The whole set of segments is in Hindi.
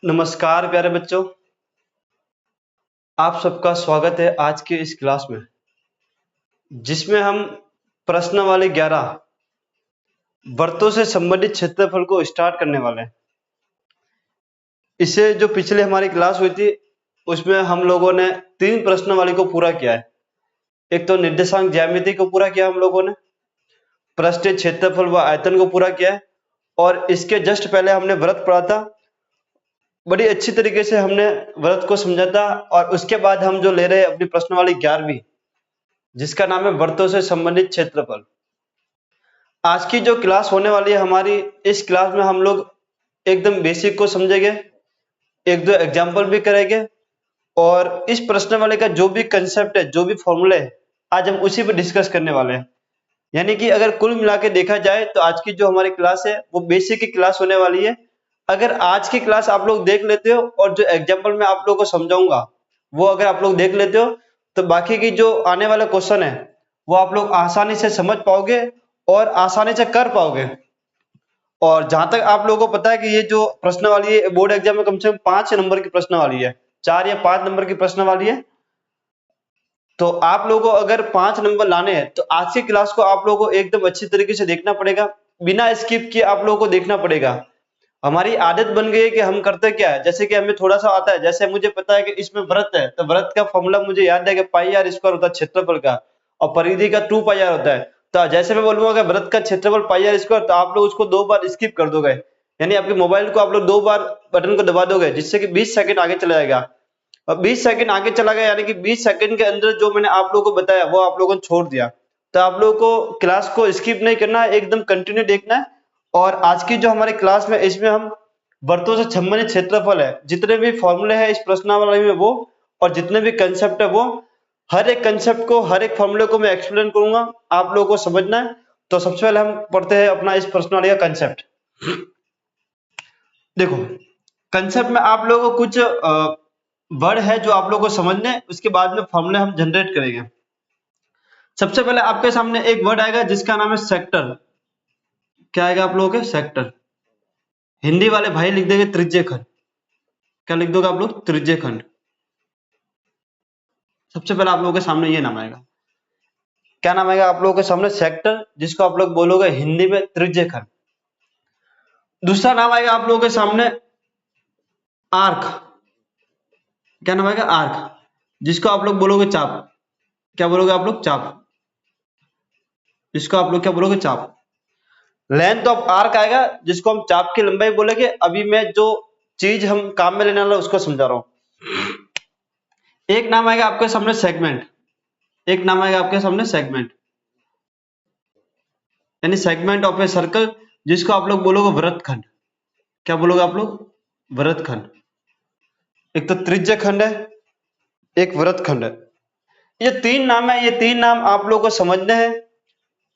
नमस्कार प्यारे बच्चों, आप सबका स्वागत है आज के इस क्लास में जिसमें हम प्रश्नावली 11 वृत्तों से संबंधित क्षेत्रफल को स्टार्ट करने वाले हैं। इससे जो पिछले हमारी क्लास हुई थी उसमें हम लोगों ने 3 प्रश्नावली को पूरा किया है। एक तो निर्देशांक ज्यामिति को पूरा किया हम लोगों ने, पृष्ठीय क्षेत्रफल व आयतन को पूरा किया है और इसके जस्ट पहले हमने वृत्त पढ़ा था। बड़ी अच्छी तरीके से हमने वृत्त को समझा था और उसके बाद हम जो ले रहे हैं अपनी प्रश्नावली 11वीं जिसका नाम है वृत्तों से संबंधित क्षेत्रफल। आज की जो क्लास होने वाली है हमारी, इस क्लास में हम लोग एकदम बेसिक को समझेंगे, एक दो एग्जाम्पल भी करेंगे और इस प्रश्नावली का जो भी कंसेप्ट है, जो भी फॉर्मूले है, आज हम उसी पर डिस्कस करने वाले हैं। यानी कि अगर कुल मिला के देखा जाए तो आज की जो हमारी क्लास है वो बेसिक की क्लास होने वाली है। अगर आज की क्लास आप लोग देख लेते हो और जो एग्जाम्पल मैं आप लोगों को समझाऊंगा वो अगर आप लोग देख लेते हो तो बाकी की जो आने वाले क्वेश्चन है वो आप लोग आसानी से समझ पाओगे और आसानी से कर पाओगे। और जहां तक आप लोगों को पता है कि ये जो प्रश्नावली है बोर्ड एग्जाम में कम से कम 5 नंबर की प्रश्नावली है, 4 या 5 नंबर की प्रश्नावली है। तो आप लोगों को अगर 5 नंबर लाने हैं तो आज की क्लास को आप लोगों को एकदम अच्छी तरीके से देखना पड़ेगा, बिना स्किप किए आप लोगों को देखना पड़ेगा। हमारी आदत बन गई है कि हम करते क्या है, जैसे कि हमें थोड़ा सा आता है, जैसे मुझे पता है कि इसमें वृत्त है तो वृत्त का फॉर्मूला मुझे याद है कि पाई आर स्क्वायर होता है क्षेत्रफल का और परिधि का 2 पाई आर होता है। तो जैसे मैं बोलूंगा कि वृत्त का क्षेत्रफल पाई आर स्क्वायर तो आप लोग उसको 2 बार स्किप कर दोगे, यानी आपके मोबाइल को आप लोग 2 बार बटन को दबा दोगे जिससे कि 20 सेकंड आगे चला जाएगा। और 20 सेकंड आगे चला गया यानी कि 20 सेकंड के अंदर जो मैंने आप लोगों को बताया वो आप लोगों ने छोड़ दिया। तो आप लोगों को क्लास को स्किप नहीं करना है, एकदम कंटिन्यू देखना है। और आज की जो हमारी क्लास में इसमें हम वृत्तों से संबंधित क्षेत्रफल है, जितने भी फॉर्मूले हैं इस प्रश्नावली में वो और जितने भी कंसेप्ट है वो, हर एक कंसेप्ट को, हर एक फॉर्मूले को मैं एक्सप्लेन करूंगा, आप लोगों को समझना है। तो सबसे पहले हम पढ़ते हैं अपना इस प्रश्नावली का कंसेप्ट। देखो, कंसेप्ट में आप लोगों को कुछ वर्ड है जो आप लोगों को समझने हैं, उसके बाद में फॉर्मूले हम जनरेट करेंगे। सबसे पहले आपके सामने एक वर्ड आएगा जिसका नाम है सेक्टर। क्या आएगा आप लोगों के? सेक्टर। हिंदी वाले भाई लिख देंगे त्रिज्यखंड। क्या लिख दोगे आप लोग? त्रिज्यखंड। सबसे पहले आप लोगों के सामने ये नाम आएगा। क्या नाम आएगा आप लोगों के सामने? सेक्टर, जिसको आप लोग बोलोगे हिंदी में त्रिज्यखंड। दूसरा नाम आएगा आप लोगों के सामने आर्क। क्या नाम आएगा? आर्क, जिसको आप लोग बोलोगे चाप। क्या बोलोगे आप लोग? चाप। जिसको आप लोग क्या बोलोगे? चाप। लेंथ ऑफ आर्क आएगा जिसको हम चाप की लंबाई बोलेंगे। अभी मैं जो चीज हम काम में लेने वाला उसको समझा रहा हूं। एक नाम आएगा आपके सामने सेगमेंट। एक नाम आएगा आपके सामने सेगमेंट, यानी सेगमेंट ऑफ ए सर्कल, जिसको आप लोग बोलोगे वृत्तखंड। क्या बोलोगे आप लोग? वृत्तखंड। एक तो त्रिज्यखंड है, एक वृत्तखंड है। ये 3 नाम है, ये 3 नाम आप लोगों को समझने हैं।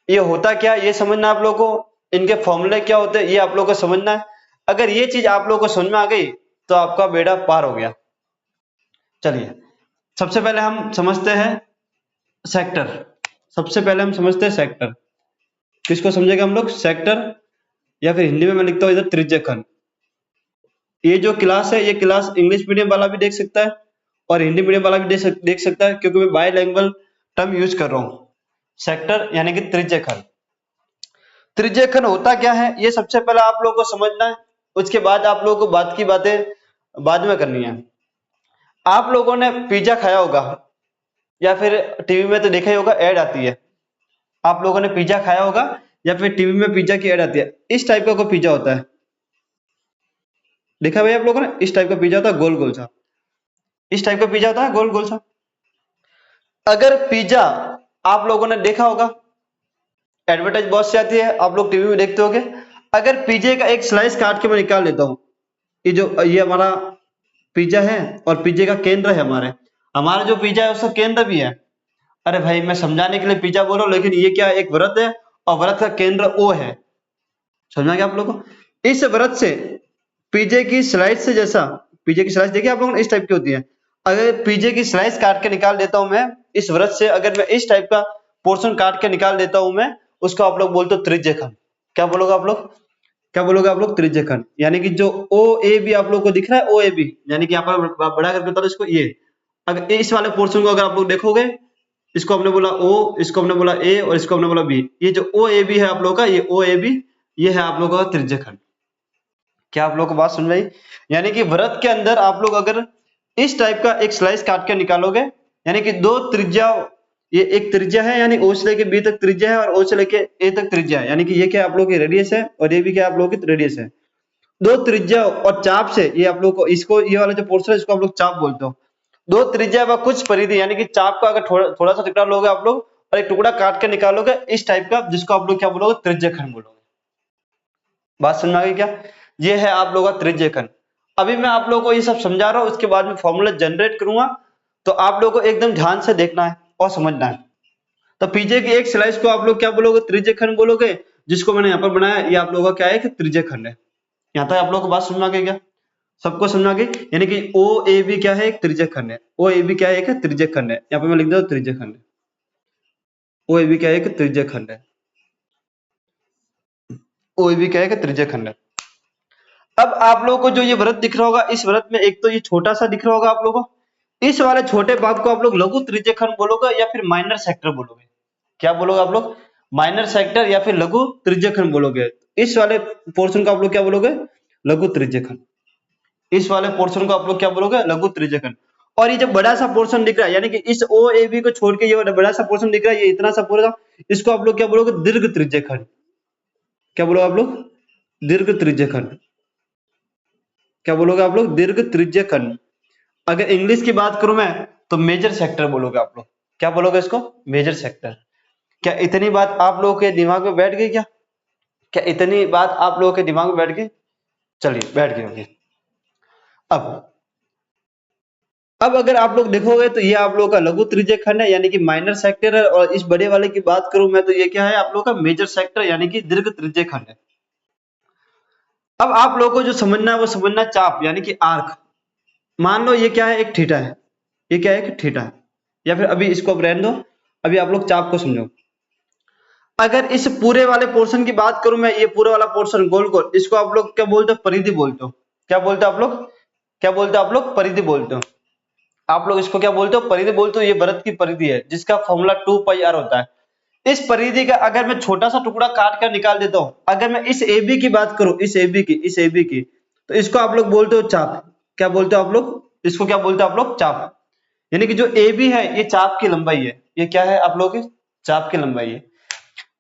ये होता क्या ये समझना आप लोगों को, इनके फॉर्मूले क्या होते हैं ये आप लोगों को समझना है। अगर ये चीज आप लोगों को समझ में आ गई तो आपका बेड़ा पार हो गया। चलिए, सबसे पहले हम समझते हैं सेक्टर। सबसे पहले हम समझते हैं सेक्टर। किसको समझेंगे हम लोग? सेक्टर, या फिर हिंदी में मैं लिखता हूं इधर त्रिज्यखंड। ये जो क्लास है ये क्लास इंग्लिश मीडियम वाला भी देख सकता है और हिंदी मीडियम वाला भी देख सकता है, क्योंकि मैं बाइलैंग्वेज टर्म यूज कर रहा हूं। सेक्टर यानी कि त्रिज्यखंड। त्रिज्यखंड होता क्या है ये सबसे पहले आप लोगों को समझना है, उसके बाद आप लोगों को बात की बातें बाद में करनी है। आप लोगों ने पिज्जा खाया होगा या फिर टीवी में तो देखा ही होगा, ऐड आती है। आप लोगों ने पिज्जा खाया होगा या फिर टीवी में पिज्जा की ऐड आती है। इस टाइप का कोई पिज्जा होता है, देखा भाई आप लोगों ने? इस टाइप का पिज्जा होता है, गोल गोल सा। इस टाइप का पिज्जा होता है, गोल गोल सा। अगर पिज्जा आप लोगों ने देखा होगा, एडवर्टाइज बहुत सी आती है, आप लोग टीवी में देखते होगे। अगर पिज्जे का एक स्लाइस काट के मैं निकाल लेता हूं, ये हमारा पिज्जा है और पिज्जे का केंद्र है, हमारा जो पिज्जा है उसका केंद्र भी है। अरे भाई मैं समझाने के लिए पिज्जा बोल रहा हूं, लेकिन ये क्या है? एक वृत्त है और वृत्त का केंद्र ओ है। समझा क्या आप लोगों को? इस वृत्त से पिज्जे की स्लाइस से, जैसा पिज्जे की स्लाइस देखिए आप लोगों ने इस टाइप की होती है, अगर पिज्जे की स्लाइस काट के निकाल देता हूं मैं इस वृत्त से, अगर मैं इस टाइप का पोर्शन काट के निकाल देता हूं मैं, उसको आप लोग बोलते हो त्रिज्यखंड। क्या बोलोगे आप लोग? क्या बोलोगे आप लोग? त्रिज्य खंड। यानी कि जो ओ ए बी आप लोग को दिख रहा है, ओ ए बी, यानी कि यहाँ पर बड़ा करके बता दो इसको, ये अगर इस वाले पोर्शन को अगर आप लोग देखोगे, इसको हमने बोला ओ, इसको हमने बोला ए और इसको हमने बोला बी, ये जो ओ ए बी है आप लोग का, ये ओ ए बी, ये है आप लोगों का त्रिज्य खंड। क्या आप लोग को बात समझ आई? यानी कि वृत्त के अंदर आप लोग अगर इस टाइप का एक स्लाइस काट के निकालोगे, यानी कि दो त्रिज्या, ये एक त्रिज्या है यानी ओ से लेके बी तक त्रिज्या है और ओ से लेके ए तक त्रिज्या है, यानी कि ये क्या आप लोग की रेडियस है और ये भी क्या आप लोग की रेडियस है। दो त्रिज्या और चाप से, ये आप लोग को इसको, ये वाला जो पोर्शन है इसको आप लोग चाप बोलते हो। दो त्रिज्या व कुछ परिधि, यानी कि चाप का अगर थोड़ा सा टुकड़ा लोगे आप लोग और एक टुकड़ा काट के निकालोगे इस टाइप का, जिसको आप लोग क्या बोलोगे? त्रिज्य खंड बोलोगे। बात समझ में आ गई क्या? ये है आप लोगों का त्रिज्य खंड। अभी मैं आप लोगों को ये सब समझा रहा हूं, उसके बाद में फॉर्मूला जनरेट करूंगा, तो आप लोगों को एकदम ध्यान से देखना है और समझना है। तो पीछे की एक स्लाइस को आप लोग क्या बोलोगे? त्रिज्य खंड बोलोगे। जिसको मैंने यहाँ पर बनाया, ये आप लोगों का क्या है कि त्रिज्य खंड है। यहाँ तक आप लोगों को बात समझ में आ गई क्या? सबको समझ में आ गई? यानी कि ओ ए बी क्या है? एक त्रिज्य खंड है। ओ ए बी क्या है? एक त्रिज्य खंड है। यहाँ पे मैं लिख देता हूँ त्रिज्य खंड। ओ ए बी क्या है? एक त्रिज्य खंड है। ओ ए बी क्या है? एक त्रिज्य खंड है। अब आप लोगों को जो ये वृत्त दिख रहा होगा, इस वृत्त में एक तो ये छोटा सा दिख रहा होगा आप लोगों को, इस वाले छोटे भाग को आप लोग लघु त्रिज्य खंड बोलोगे या फिर माइनर सेक्टर बोलोगे। क्या बोलोगे आप लोग? माइनर सेक्टर या फिर लघु त्रिज्य खंड बोलोगे। इस वाले पोर्शन को आप लोग क्या बोलोगे? लघु त्रिज्य खंड। इस वाले पोर्शन को आप लोग क्या बोलोगे? लघु त्रिज्य खंड। और ये जो बड़ा सा पोर्शन दिख रहा है, यानी कि इस ओ ए बी को छोड़ के ये बड़ा सा पोर्शन दिख रहा है, ये इतना सा पूरा, इसको आप लोग क्या बोलोगे? दीर्घ त्रिज्य खंड। क्या बोलोगे आप लोग? दीर्घ त्रिज्य खंड। क्या बोलोगे आप लोग? दीर्घ त्रिज्य खंड। अगर इंग्लिश की बात करूं मैं, तो मेजर सेक्टर बोलोगे आप लोग। क्या बोलोगे इसको? Major sector. क्या इतनी बात आप लोगों के दिमाग में बैठ गई क्या? क्या इतनी बात आप लोगों के दिमाग में बैठ गई? चलिए, बैठ गई होगी। अब अगर आप लोग देखोगे तो ये आप लोगों का लघु त्रिज्य खंड है, यानी कि माइनर सेक्टर है। और इस बड़े वाले की बात करूं मैं, तो ये क्या है आप लोगों का? मेजर सेक्टर, यानी कि दीर्घ त्रिज्य खंड है। अब आप लोगों को जो समझना है वो समझना चाप, यानी कि आर्क। मान लो ये क्या है? एक थीटा है। ये क्या है? एक थीटा है। या फिर अभी इसको अब रहने दो, अभी आप लोग चाप को समझो। अगर इस पूरे वाले पोर्शन की बात करूं मैं, ये पूरा वाला पोर्शन गोल गोल, इसको आप लोग क्या बोलते हो? परिधि बोलते हो। क्या बोलते हो आप लोग? क्या बोलते हो आप लोग? परिधि बोलते हो। आप लोग इसको क्या बोलते हो? परिधि बोलते हो। ये वृत्त की परिधि है, जिसका फॉर्मूला 2 पाई आर होता है। इस परिधि का अगर मैं छोटा सा टुकड़ा काट कर निकाल देता हूं, अगर मैं इस ए बी की बात करूं, इस ए बी की, तो इसको आप लोग बोलते हो चाप। क्या बोलते हो आप लोग? इसको क्या बोलते हो आप लोग? चाप। यानी कि जो ए बी है, ये चाप की लंबाई है। ये क्या है आप लोग की? चाप की लंबाई है।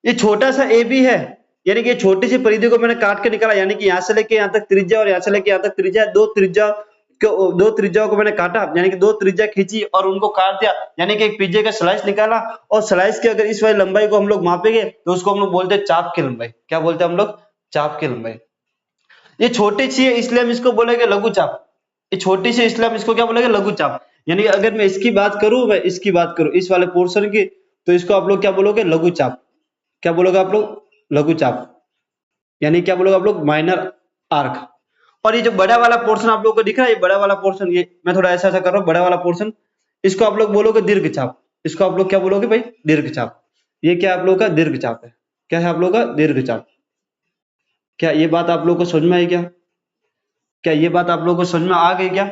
ये छोटा सा ए बी है, यानी कि छोटी सी परिधि को मैंने काट के निकाला, यानी कि यहां से लेके यहां तक त्रिज्या और यहां से लेके यहां तक त्रिज्या, दो त्रिज्याओं को मैंने काटा, यानी कि दो त्रिज्या खींची और उनको काट दिया, यानी कि एक पिज्जे का स्लाइस निकाला। और स्लाइस की अगर इस वाली लंबाई को हम लोग मापेंगे, तो उसको हम लोग बोलते हैं चाप की लंबाई। क्या बोलते हैं हम लोग? चाप की लंबाई। ये छोटी सी है, इसलिए हम इसको बोलेंगे लघु चाप। ये छोटी सी, इसलिए हम इसको क्या बोलेंगे? लघु चाप। यानी कि अगर मैं इसकी बात करूं, मैं इसकी बात करूं इस वाले पोर्शन की, तो इसको आप लोग क्या बोलोगे? लघु चाप। क्या बोलोगे आप लोग? लघु चाप। यानी क्या बोलोगे आप लोग? Minor arc. और ये जो बड़ा वाला पोर्शन आप लोगों को दिख रहा है, ये बड़ा वाला पोर्शन, ये मैं थोड़ा ऐसा ऐसा कर रहा हूं, बड़ा वाला पोर्शन, इसको आप लोग बोलोगे दीर्घ चाप। इसको आप लोग क्या बोलोगे भाई? दीर्घ चाप। ये क्या आप लोगों का? दीर्घ चाप है। क्या है आप लोगों का? दीर्घ चाप। क्या ये बात आप लोगों को समझ में आई क्या? क्या ये बात आप लोगों को समझ में आ गई क्या?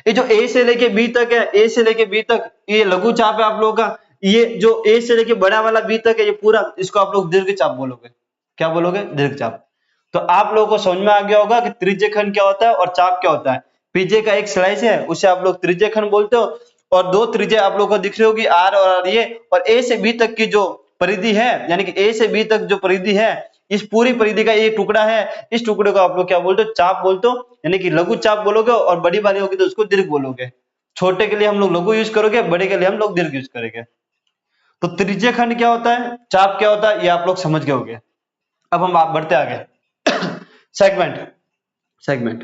ये जो ए से लेके बी तक है, ए से लेके बी तक, ये लघु चाप है आप लोगों का। ये जो ए से लेके बड़ा वाला बी तक है, ये पूरा, इसको आप लोग दीर्घ चाप बोलोगे। क्या बोलोगे? दीर्घ चाप। तो आप लोगों को समझ में आ गया होगा कि त्रिज्य खंड क्या होता है और चाप क्या होता है। पीछे का एक स्लाइस है, उसे आप लोग त्रिज्य खंड बोलते हो। और दो त्रिज्या आप लोगों को दिख रही होगी, आर और आर ये, और ए से बी तक की जो परिधि है, यानी कि ए से बी तक जो परिधि है, इस पूरी परिधि का ये टुकड़ा है, इस टुकड़े को आप लोग क्या बोलते हो? चाप बोलते हो। यानी कि लघु चाप बोलोगे, और बड़ी वाली होगी तो उसको दीर्घ बोलोगे। छोटे के लिए हम लोग लघु यूज करोगे, बड़े के लिए हम लोग दीर्घ यूज करेंगे। तो त्रिज्य खंड क्या होता है, चाप क्या होता है, ये आप लोग समझ गए होंगे। अब हम बढ़ते आगे। सेगमेंट। सेगमेंट।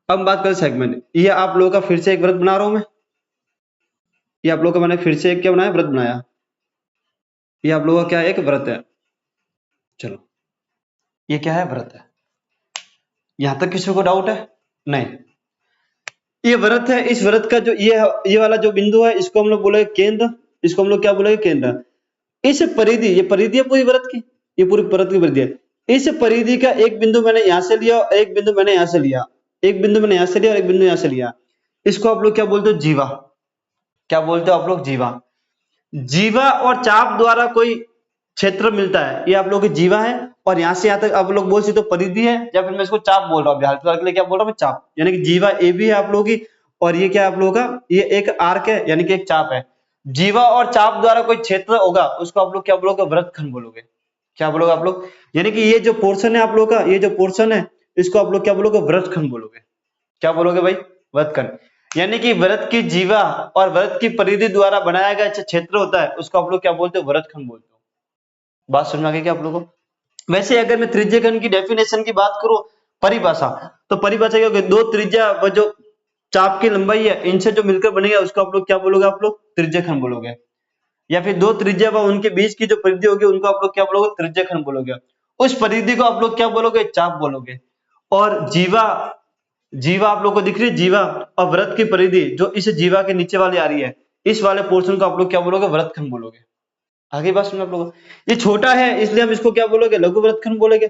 अब हम बात करें सेगमेंट। ये आप लोगों का फिर से एक वृत्त बना रहा हूं मैं। ये आप लोगों का मैंने फिर से एक क्या बनाया? वृत्त बनाया। ये आप लोगों का क्या है? एक वृत्त है। चलो, ये क्या है? वृत्त है। यहां तक किसी को डाउट है? नहीं। ये वृत्त है। इस वृत्त का जो ये वाला जो बिंदु है, इसको हम लोग बोलेंगे केंद्र। इसको हम लोग क्या बोलेंगे? केंद्र। इस परिधि, ये परिधि है पूरी वृत्त की, ये पूरी वृत्त की परिधि है। इस परिधि का एक बिंदु मैंने यहां से लिया और एक बिंदु मैंने यहां से लिया, एक बिंदु मैंने यहां से लिया और एक बिंदु यहां से लिया, इसको आप लोग क्या बोलते हो? जीवा। क्या बोलते हो आप लोग? जीवा। जीवा और चाप द्वारा कोई क्षेत्र मिलता है, ये आप लोगों की जीवा है, और यहां से यहां तक आप लोग बोल सकते हो परिधि है, या फिर मैं इसको चाप बोल रहा हूं, हाल फिलहाल के लिए क्या बोल रहा हूं मैं? चाप। यानी कि जीवा ए भी है आप लोगों की, और ये क्या है आप लोगों का? ये एक आर्क है, यानी कि एक चाप है। जीवा और चाप द्वारा कोई क्षेत्र होगा, उसको आप लोग क्या बोलोगे? वृत्तखंड बोलोगे। क्या बोलोगे आप लोग? यानी कि ये जो पोर्शन है आप लोग का, ये जो पोर्शन है, इसको आप लोग क्या बोलोगे? वृत्तखंड बोलोगे। क्या बोलोगे भाई? वृत्तखंड। यानी कि वृत्त की जीवा और वृत्त की परिधि द्वारा बनाया गया क्षेत्र होता है, उसको आप लोग क्या बोलते हो? वृत्तखंड बोलते हो। बात समझ में आ गई क्या आप लोगों को? वैसे अगर मैं त्रिज्यखंड की डेफिनेशन की बात करूं, परिभाषा, तो परिभाषा क्या होगी? दो त्रिज्या व जो चाप की लंबाई है, इनसे जो मिलकर बनेगा, उसको आप लोग क्या बोलोगे? आप लोग त्रिज्यखंड बोलोगे। या फिर दो त्रिज्या व उनके बीच की जो परिधि होगी, उनको आप लोग क्या बोलोगे? त्रिज्यखंड बोलोगे। उस परिधि को आप लोग क्या बोलोगे? चाप बोलोगे। और जीवा, जीवा आप लोग को दिख रही है, जीवा और वृत्त की परिधि जो इस जीवा के नीचे वाली आ रही है, इस वाले पोर्शन को आप लोग क्या बोलोगे? वृत्तखंड बोलोगे। आगे बात सुनो आप लोगों को। ये छोटा है इसलिए हम इसको क्या बोलोगे? लघु वृत्तखंड बोलेंगे।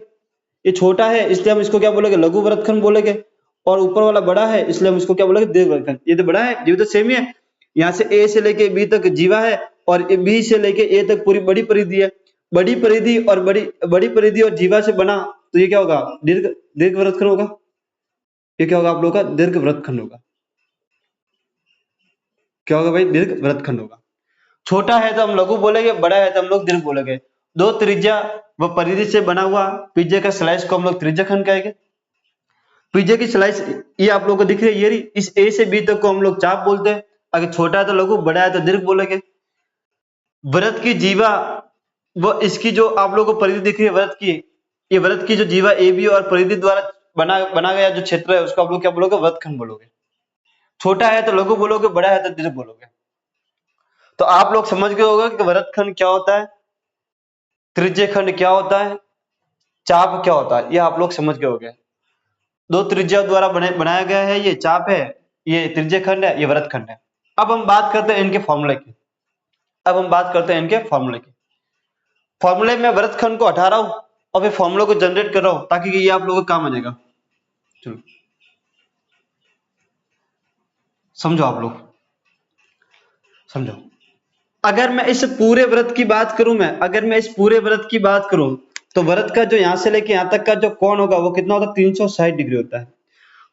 ये छोटा है इसलिए हम इसको क्या बोलेंगे? लघु वृत्तखंड बोलेंगे। और ऊपर वाला बड़ा है इसलिए हम इसको क्या बोलेंगे? दीर्घ वृत्तखंड। ये तो बड़ा है, ये तो सेम ही है। यहाँ से ए से लेके बी तक जीवा है, और बी से लेके ए तक पूरी बड़ी परिधि है। बड़ी परिधि और बड़ी परिधि और जीवा से बना, तो ये क्या होगा? दीर्घ दीर्घ वृत्तखंड होगा। ये क्या होगा आप लोगों का? दीर्घ वृत्तखंड होगा। क्या होगा भाई? दीर्घ वृत्तखंड होगा। छोटा है तो हम लघु बोलेंगे, बड़ा है तो हम लोग दीर्घ बोलेंगे। दो त्रिज्या व परिधि से बना हुआ पिज्जे का स्लाइस को हम लोग त्रिज्यखंड कहेंगे। पिज्जे की स्लाइस ये आप लोगों को दिख रही है, ये रही। इस ए से बी तक को हम लोग चाप बोलते हैं। अगर छोटा है तो लघु, बड़ा है तो दीर्घ बोलेंगे। वृत्त की जीवा वो इसकी जो आप लोगों को परिधि दिख रही है वृत्त की, ये वृत्त की जो जीवा ए बी और परिधि द्वारा बना गया जो क्षेत्र है, उसको आप लोग क्या बोलोगे? वृत्तखंड बोलोगे। छोटा है तो लघु बोलोगे, बड़ा है तो दीर्घ बोलोगे। तो आप लोग समझ गए होगा कि वृत्तखंड क्या होता है, त्रिज्यखंड क्या होता है, चाप क्या होता है, ये आप लोग समझ गए होंगे। दो त्रिज्या द्वारा बनाया गया है, ये चाप है, ये त्रिज्यखंड है, ये वृत्तखंड है। अब हम बात करते हैं इनके फॉर्मूले की। अब हम बात करते हैं इनके फॉर्मूले की। फॉर्मूले में वृत्तखंड को हटा रहा हूं और फिर फॉर्मूले को जनरेट कर रहा हूं, ताकि ये आप लोगों को काम आ जाएगा। चलो समझो, आप लोग समझो। अगर मैं इस पूरे वृत्त की बात करूं, अगर मैं इस पूरे वृत्त की बात करूं, तो वृत्त का जो यहां से लेके यहां तक का जो कोण होगा, वो कितना होता है? 360 डिग्री होता है।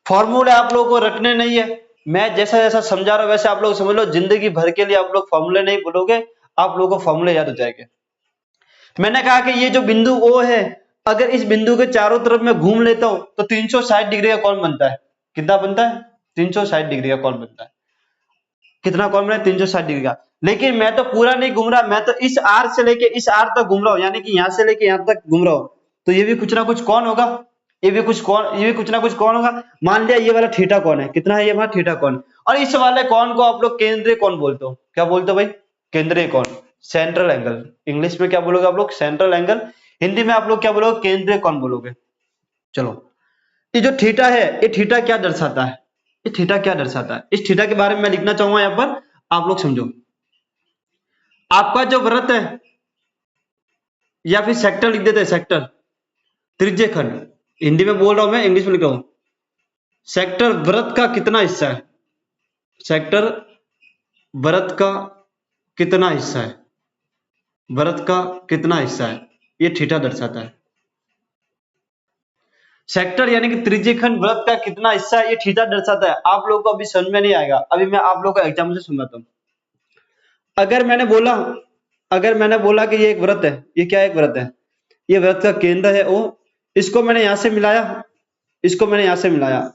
फॉर्मूले आप लोगों को रटने नहीं है, मैं जैसा जैसा समझा रहा हूं वैसे आप लोग समझ लो। जिंदगी भर के लिए आप लोग फॉर्मूले नहीं भूलोगे, आप लोगों को फॉर्मूले याद हो जाएंगे। मैंने कहा कि ये जो बिंदु O है, अगर इस बिंदु के चारों तरफ मैं घूम लेता हूं, तो 360 डिग्री का कोण बनता है। कितना बनता है? 360 डिग्री का कोण बनता है। कितना कोण बना है? 360 डिग्री का। लेकिन मैं तो पूरा नहीं घूम रहा, मैं तो इस आर से लेके इस आर तक घूम रहा हूं, यानी कि यहां से लेके यहां तक घूम रहा हूं। तो ये भी कुछ ना कुछ कोण होगा, ये भी कुछ ना कुछ कोण होगा। मान लिया ये वाला थीटा कोण है, कितना है ये हमारा थीटा कोण, और इस वाले कोण को आप लोग केंद्रीय कोण बोलते हो। क्या बोलते हो भाई? केंद्रीय कोण, सेंट्रल एंगल। इंग्लिश में क्या बोलोगे आप लोग? Central angle. हिंदी में आप लोग क्या बोलोगे? केंद्रीय कोण बोलोगे। चलो, ये जो थीटा है, ये थीटा क्या दर्शाता है? ये थीटा क्या दर्शाता है? इस थीटा के बारे में मैं लिखना चाहूंगा यहां पर, आप लोग समझो। आपका जो वृत्त है, या फिर सेक्टर लिख देते हैं, सेक्टर, त्रिज्यखंड। हिंदी में बोल रहा हूं मैं, इंग्लिश में लिख रहा हूं। सेक्टर वृत्त का कितना हिस्सा है? सेक्टर वृत्त का कितना हिस्सा है? वृत्त का कितना हिस्सा है? ये थीटा दर्शाता है। सेक्टर यानी कि त्रिज्यखंड वृत्त का कितना हिस्सा है, ये थीटा दर्शाता है। आप लोगों को अभी समझ में नहीं आएगा, अभी मैं आप लोगों को एग्जाम्पल से समझाता हूं। अगर मैंने बोला कि ये एक वृत्त है, ये क्या एक वृत्त है, ये वृत्त का केंद्र है O, इसको मैंने यहां से मिलाया, इसको मैंने यहां से मिलाया,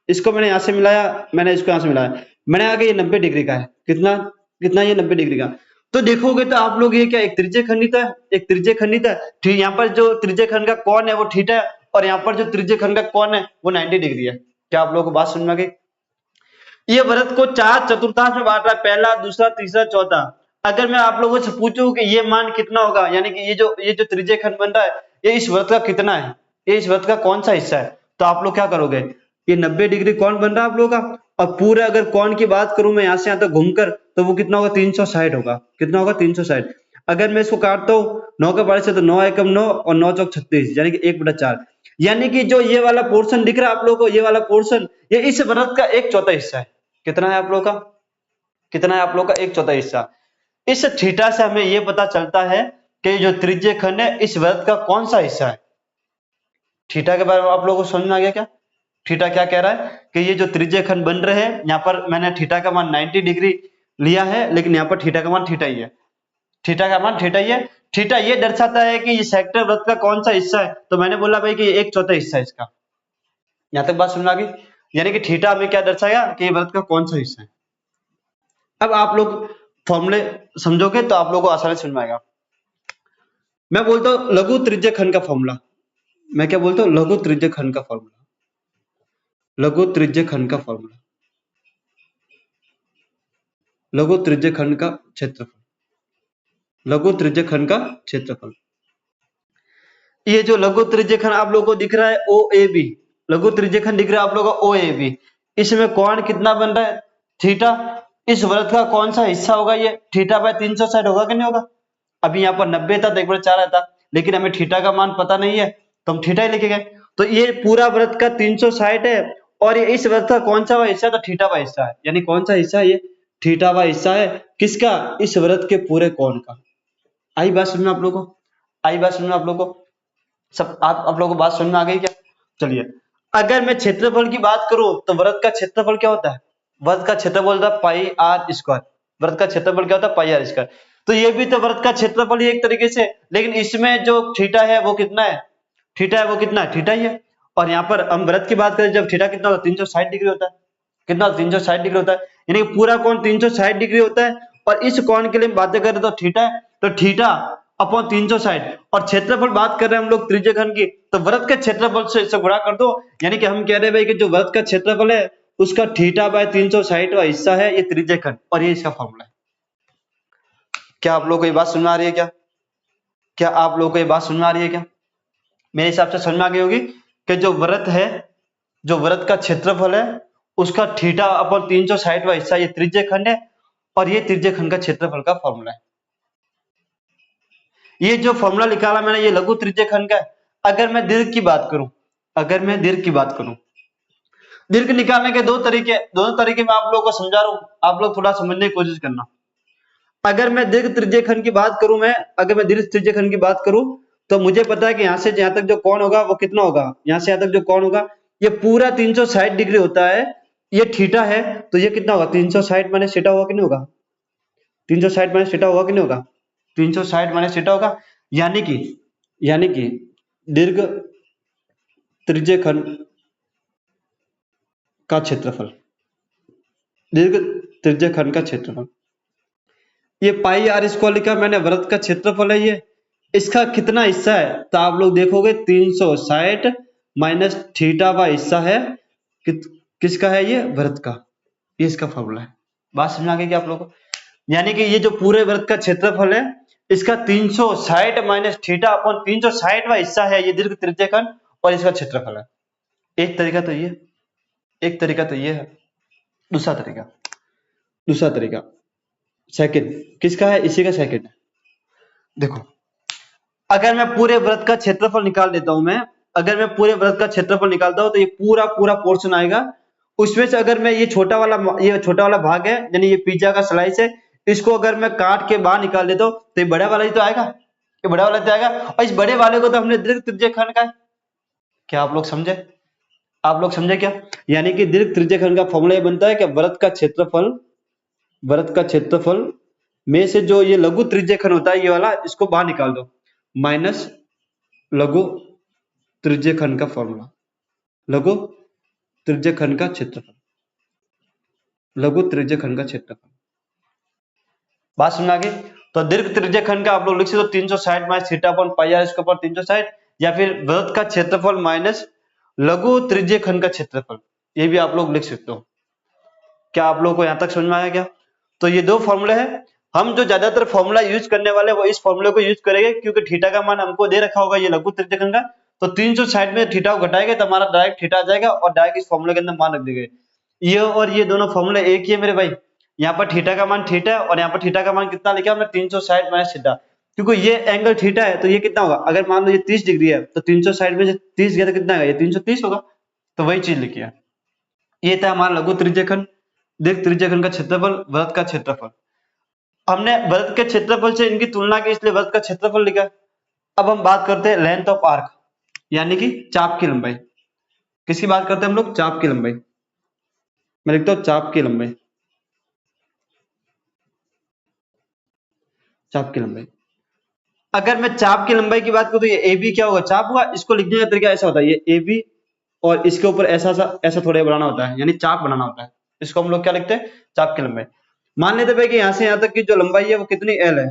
इसको मैंने यहां से मिलाया, मैंने इसको यहां से मिलाया, मैंने कहा कि ये 90 डिग्री का है। कितना कितना? ये 90 डिग्री का। तो देखोगे तो आप लोग ये क्या, एक त्रिज्यखंडित है, एक त्रिज्यखंडित है। ठीक, यहाँ पर जो त्रिज्यखंड का कोण है वो थीटा है, और यहाँ पर जो त्रिज्यखंड का कोण है वो 90 डिग्री है। क्या आप लोगों को बात समझ में आ गई? ये वृत्त को 4 चतुर्थांश में बांट रहा है, पहला, दूसरा, तीसरा, चौथा। अगर मैं आप लोगों से पूछूं कि ये मान कितना होगा, यानी कि ये जो त्रिज्यखंड बन रहा है, ये इस वृत्त का कितना है, ये इस वृत्त का कौन सा हिस्सा है, तो आप लोग क्या करोगे? ये 90 डिग्री कोण बन रहा है आप लोगों का, और पूरा अगर कोण की बात करूं मैं यहां से यहां तक घूमकर, तो वो कितना होगा? 360 होगा। कितना होगा? 360। अगर मैं इसको काटता हूँ 9 के पारे से तो 9 एकम 9 और 9 चौक 36, यानी कि 1/4। यानी कि जो ये वाला पोर्शन दिख रहा है आप लोगों को, ये वाला पोर्शन ये इस वृत्त का 1/4 हिस्सा है। कितना है आप लोगों का? कितना है आप लोगों का? 1/4 हिस्सा। इस थीटा से हमें ये पता चलता है कि जो त्रिज्य खंड है इस वृत्त का कौन सा हिस्सा है। थीटा के बारे में आप लोगों को समझ में आ गया क्या? थीटा क्या कह रहा है कि ये जो त्रिज्य खंड बन रहे हैं, यहाँ पर मैंने थीटा का मान 90 डिग्री लिया है, लेकिन यहाँ पर थीटा का मान थीटा ही है। थीटा का मान थीटा ही है। थीटा ये दर्शाता है कि ये सेक्टर वृत्त का कौन सा हिस्सा है, तो मैंने बोला भाई कि 1/4 हिस्सा है इसका। यहां तक बात समझ आ गई? यानी कि थीटा हमें क्या दर्शाया कि ये वृत्त का कौन सा हिस्सा है। अब आप लोग फॉर्मूले समझोगे तो आप लोगों को आसानी समझ में आएगा। मैं बोलता हूं लघु त्रिज्य खंड का फॉर्मूला। मैं क्या बोलता हूं? लघु त्रिज्य खंड का फॉर्मूला। लघु त्रिज्य खंड का फॉर्मूला। लघु त्रिज्य खंड का क्षेत्रफल। लघु त्रिज्य खंड का क्षेत्रफल। ये जो लघु त्रिज्य खंड आप लोगों को दिख रहा है ओ ए बी, लघु त्रिज्य खंड दिख रहा है आप लोगों को ओ ए बी, इसमें कोण कितना बन रहा है? थीटा। इस वृत्त का कौन सा हिस्सा होगा? ये थीटा बाय 360 होगा कि नहीं होगा? अभी यहाँ पर 90 था तो 1/4 था, लेकिन हमें थीटा का मान पता नहीं है तो हम थीटा ही लिखे गए। तो ये पूरा वृत्त का 360 है और ये इस वृत्त का कौन सा हिस्सा? तो थीटा वाला हिस्सा है। यानी कौन सा हिस्सा है? ये थीटा वाला हिस्सा है। किसका? इस वृत्त के पूरे कोण का। आई बात समझ में आप लोगों को? आई बात समझ में आप लोगों को? सब आप लोगों को बात समझ में आ गई क्या? चलिए, अगर मैं क्षेत्रफल की बात करूं तो वृत्त का क्षेत्रफल क्या होता है? वृत्त का क्षेत्रफल होता है पाई आर स्क्वायर। वृत्त का क्षेत्रफल क्या होता है? पाई आर स्क्वायर। तो ये भी तो वृत्त का क्षेत्रफल ही एक तरीके से, लेकिन इसमें जो थीटा है वो कितना है? थीटा है वो कितना है? थीटा ही है। और यहाँ पर हम वृत्त की बात करें जब थीटा कितना होता है? 360 डिग्री होता है। कितना? 360 डिग्री होता है। यानी पूरा कोण 360 डिग्री होता है और इस कोण के लिए बातें करें तो थीटा है, तो थीटा अपॉन 360। और क्षेत्रफल बात कर रहे हैं हम लोग त्रिज्य खंड की, तो वृत्त के क्षेत्रफल से इसे गुणा कर दो। यानी कि हम कह रहे हैं भाई कि जो वृत्त का क्षेत्रफल है उसका थीटा बाय 360 वाला हिस्सा है ये त्रिज्य खंड, और ये इसका फॉर्मूला है। क्या आप लोगों को ये बात समझ में आ रही है क्या? क्या आप लोगों को ये बात समझ में आ रही है क्या? मेरे हिसाब से समझ में आ गई होगी कि जो वृत्त है, जो वृत्त का क्षेत्रफल है उसका थीटा अपॉन 360 वाला हिस्सा ये त्रिज्य खंड है, और ये त्रिज्य खंड का क्षेत्रफल का फॉर्मूला है। ये जो फॉर्मूला निकाला मैंने ये लघु त्रिज्य खंड का है। अगर मैं दीर्घ की बात करूं, अगर मैं दीर्घ की बात करूं, दीर्घ निकालने के दो तरीके, दोनों तरीके मैं आप लोगों को समझा रहा हूं, आप लोग थोड़ा समझने की कोशिश करना। अगर मैं दीर्घ त्रिज्य खंड की बात करूं, मैं अगर मैं दीर्घ त्रिज्य खंड की बात करूं तो मुझे पता है कि यहां से यहां तक जो कोण होगा वो कितना होगा? यहां से यहां तक जो कोण होगा ये पूरा 360 डिग्री होता है। ये थीटा है तो ये कितना होगा? 360 माइनस थीटा होगा कि नहीं होगा? 360 माइनस थीटा होगा कि नहीं होगा? 360 माइनस थीटा होगा। यानी कि दीर्घ त्रिज्य खंड का क्षेत्रफल, दीर्घ त्रिज्य खंड का क्षेत्रफल, ये पाई आर स्क्वायर लिखा मैंने, वृत्त का क्षेत्रफल है ये। इसका कितना हिस्सा है? तो आप लोग देखोगे 360 माइनस थीटा का हिस्सा है। किसका है? ये वृत्त का। ये इसका फॉर्मूला है। बात समझ आ गई क्या आप लोगों को? यानी कि ये जो पूरे वृत्त का क्षेत्रफल है इसका 360 माइनस थीटा अपॉन 360 वाला हिस्सा है ये दीर्घ त्रिज्य खंड, और इसका क्षेत्रफल है। एक तरीका तो ये, एक तरीका तो ये है। दूसरा तरीका सेकंड किसका है? इसी का सेकंड है। देखो, अगर मैं पूरे वृत्त का क्षेत्रफल निकाल देता हूं, मैं अगर मैं पूरे वृत्त का क्षेत्रफल निकालता हूं तो ये पूरा पोर्शन आएगा। उसमें से अगर मैं ये छोटा वाला भाग है यानी ये पिज्जा का स्लाइस है, इसको अगर मैं काट के बाहर निकाल देता हूं तो ये बड़ा वाला ही तो आएगा। ये बड़ा वाला तो आएगा, और इस बड़े वाले को तो हमने दीर्घ त्रिज्य खंड का है। क्या आप लोग समझे? आप लोग समझे क्या? यानी कि दीर्घ त्रिज्य खंड का फॉर्मूला ये बनता है कि वृत्त का क्षेत्रफल में से जो ये लघु त्रिज्य खंड होता है ये वाला, इसको बाहर निकाल दो, माइनस लघु त्रिज्य खंड का फॉर्मूला, लघु त्रिज्य खंड का क्षेत्रफल, लघु त्रिज्य खंड का क्षेत्रफल। बात समझ आ गई? तो दीर्घ त्रिज्य खंड का आप लोग लिख सकते हो 360 minus theta upon pi r इसके ऊपर 360, या फिर वृत्त का क्षेत्रफल माइनस लघु त्रिज्य खंड का क्षेत्रफल, ये भी आप लोग लिख सकते हो। क्या आप लोगों को यहां तक समझ में आया क्या? तो ये दो फॉर्मूले हैं। हम जो ज्यादातर फॉर्मूला यूज करने वाले वो इस फॉर्मूले को यूज करेंगे, क्योंकि थीटा का मान हमको दे रखा होगा ये लघु त्रिज्य खंड का, तो 360 में थीटा को घटाएंगे तो हमारा डायरेक्ट थीटा आ जाएगा और डायरेक्ट इस फॉर्मूले के अंदर मान रख देंगे। ये और ये दोनों फॉर्मूले एक ही है मेरे भाई। यहाँ पर थीटा का मान थीटा है और यहाँ पर थीटा का मान कितना लिखा हमने? 360 माइनस थीटा। क्योंकि ये एंगल थीटा है तो ये कितना होगा, अगर मान लो ये 30 डिग्री है तो 360 में से 30 गया तो कितना आएगा, ये 330 होगा। तो वही चीज लिखी है। ये था हमारा लघु त्रिज्यखंड, दीर्घ त्रिज्यखंड का क्षेत्रफल, वृत्त का क्षेत्रफल। हमने वृत्त के क्षेत्रफल से इनकी तुलना की, इसलिए वृत्त का क्षेत्रफल लिखा। अब हम बात करते हैं लेंथ ऑफ आर्क, यानी कि चाप की लंबाई। किसकी बात करते हैं हम लोग, चाप की लंबाई। मैं लिखता हूं चाप की लंबाई, चाप की लंबाई। अगर मैं चाप की लंबाई की बात करूं तो ये ए बी क्या होगा, चाप होगा। इसको लिखने का तरीका ऐसा होता है, ये ए बी और इसके ऊपर ऐसा ऐसा थोड़ा बनाना होता है, यानी चाप बनाना होता है। इसको हम लोग क्या लिखते हैं, चाप की लंबाई। मान लेते भाई कि यहाँ से यहाँ तक की जो लंबाई है वो कितनी एल है,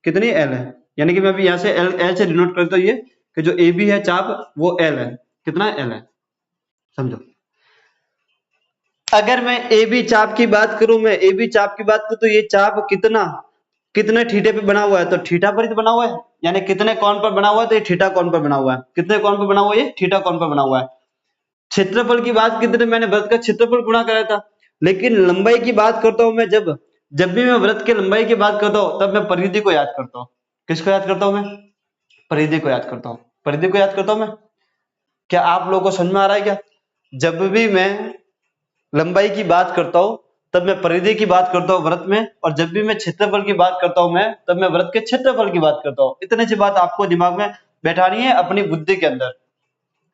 कितनी एल है, यानी कि मैं अभी यहाँ से एल एल से डिनोट करता हूँ ये कि जो ए बी है चाप वो एल है, कितना एल है, समझो। अगर मैं ए बी चाप की बात करूं, मैं ए बी चाप की बात करूं तो ये चाप कितना, कितने थीटे पे बना हुआ है, तो थीटा पर ही तो बना हुआ है, यानी कितने कोण पर बना हुआ है, तो ये थीटा कोण पर बना हुआ है। कितने कोण पर बना हुआ है, ये थीटा कोण पर बना हुआ है। क्षेत्रफल की बात कितने, मैंने वृत्त का क्षेत्रफल गुणा कराया था। लेकिन लंबाई की बात करता हूं मैं, जब जब भी मैं वृत्त के लंबाई की बात करता हूं तब मैं परिधि को याद करता हूं। किसको याद करता हूं मैं, परिधि को याद करता हूं, परिधि को याद करता हूं मैं। क्या आप लोगों को समझ में आ रहा है क्या, जब भी मैं लंबाई की बात करता हूं तब मैं परिधि की बात करता हूं वृत्त में, और जब भी मैं क्षेत्रफल की बात करता हूं मैं, तब मैं वृत्त के क्षेत्रफल की बात करता हूं। इतनी सी बात आपको दिमाग में बैठानी है अपनी बुद्धि के अंदर।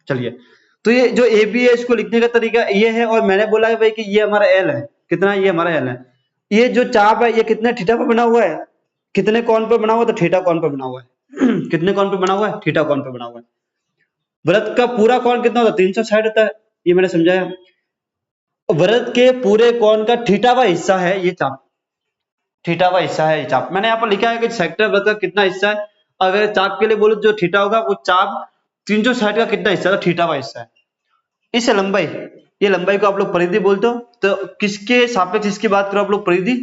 चलिए, तो ये जो ए बी है इसको लिखने का तरीका ये है, और मैंने बोला है भाई कि ये हमारा एल है, कितना, ये हमारा एल है। ये जो चाप है ये कितने थीटा पर बना हुआ है, कितने कोण पर बना हुआ है, तो थीटा कोण पर बना हुआ है। कितने कोण पर बना हुआ है, थीटा कोण पर बना हुआ है। वृत्त का पूरा कोण कितना होता है, 360 होता है, ये मैंने समझाया। वृत्त के पूरे कोण का थीटावां हिस्सा है ये चाप, थीटावां हिस्सा है ये चाप। मैंने यहाँ पर लिखा है कि सेक्टर वृत्त का कितना हिस्सा है। अगर चाप के लिए बोलो जो थीटा होगा वो चाप 360 का कितना हिस्सा है, तो थीटावां हिस्सा है। इस लंबाई, ये लंबाई को आप लोग परिधि बोलते हो। तो किसके सापेक्ष इसकी बात करो आप लोग, परिधि।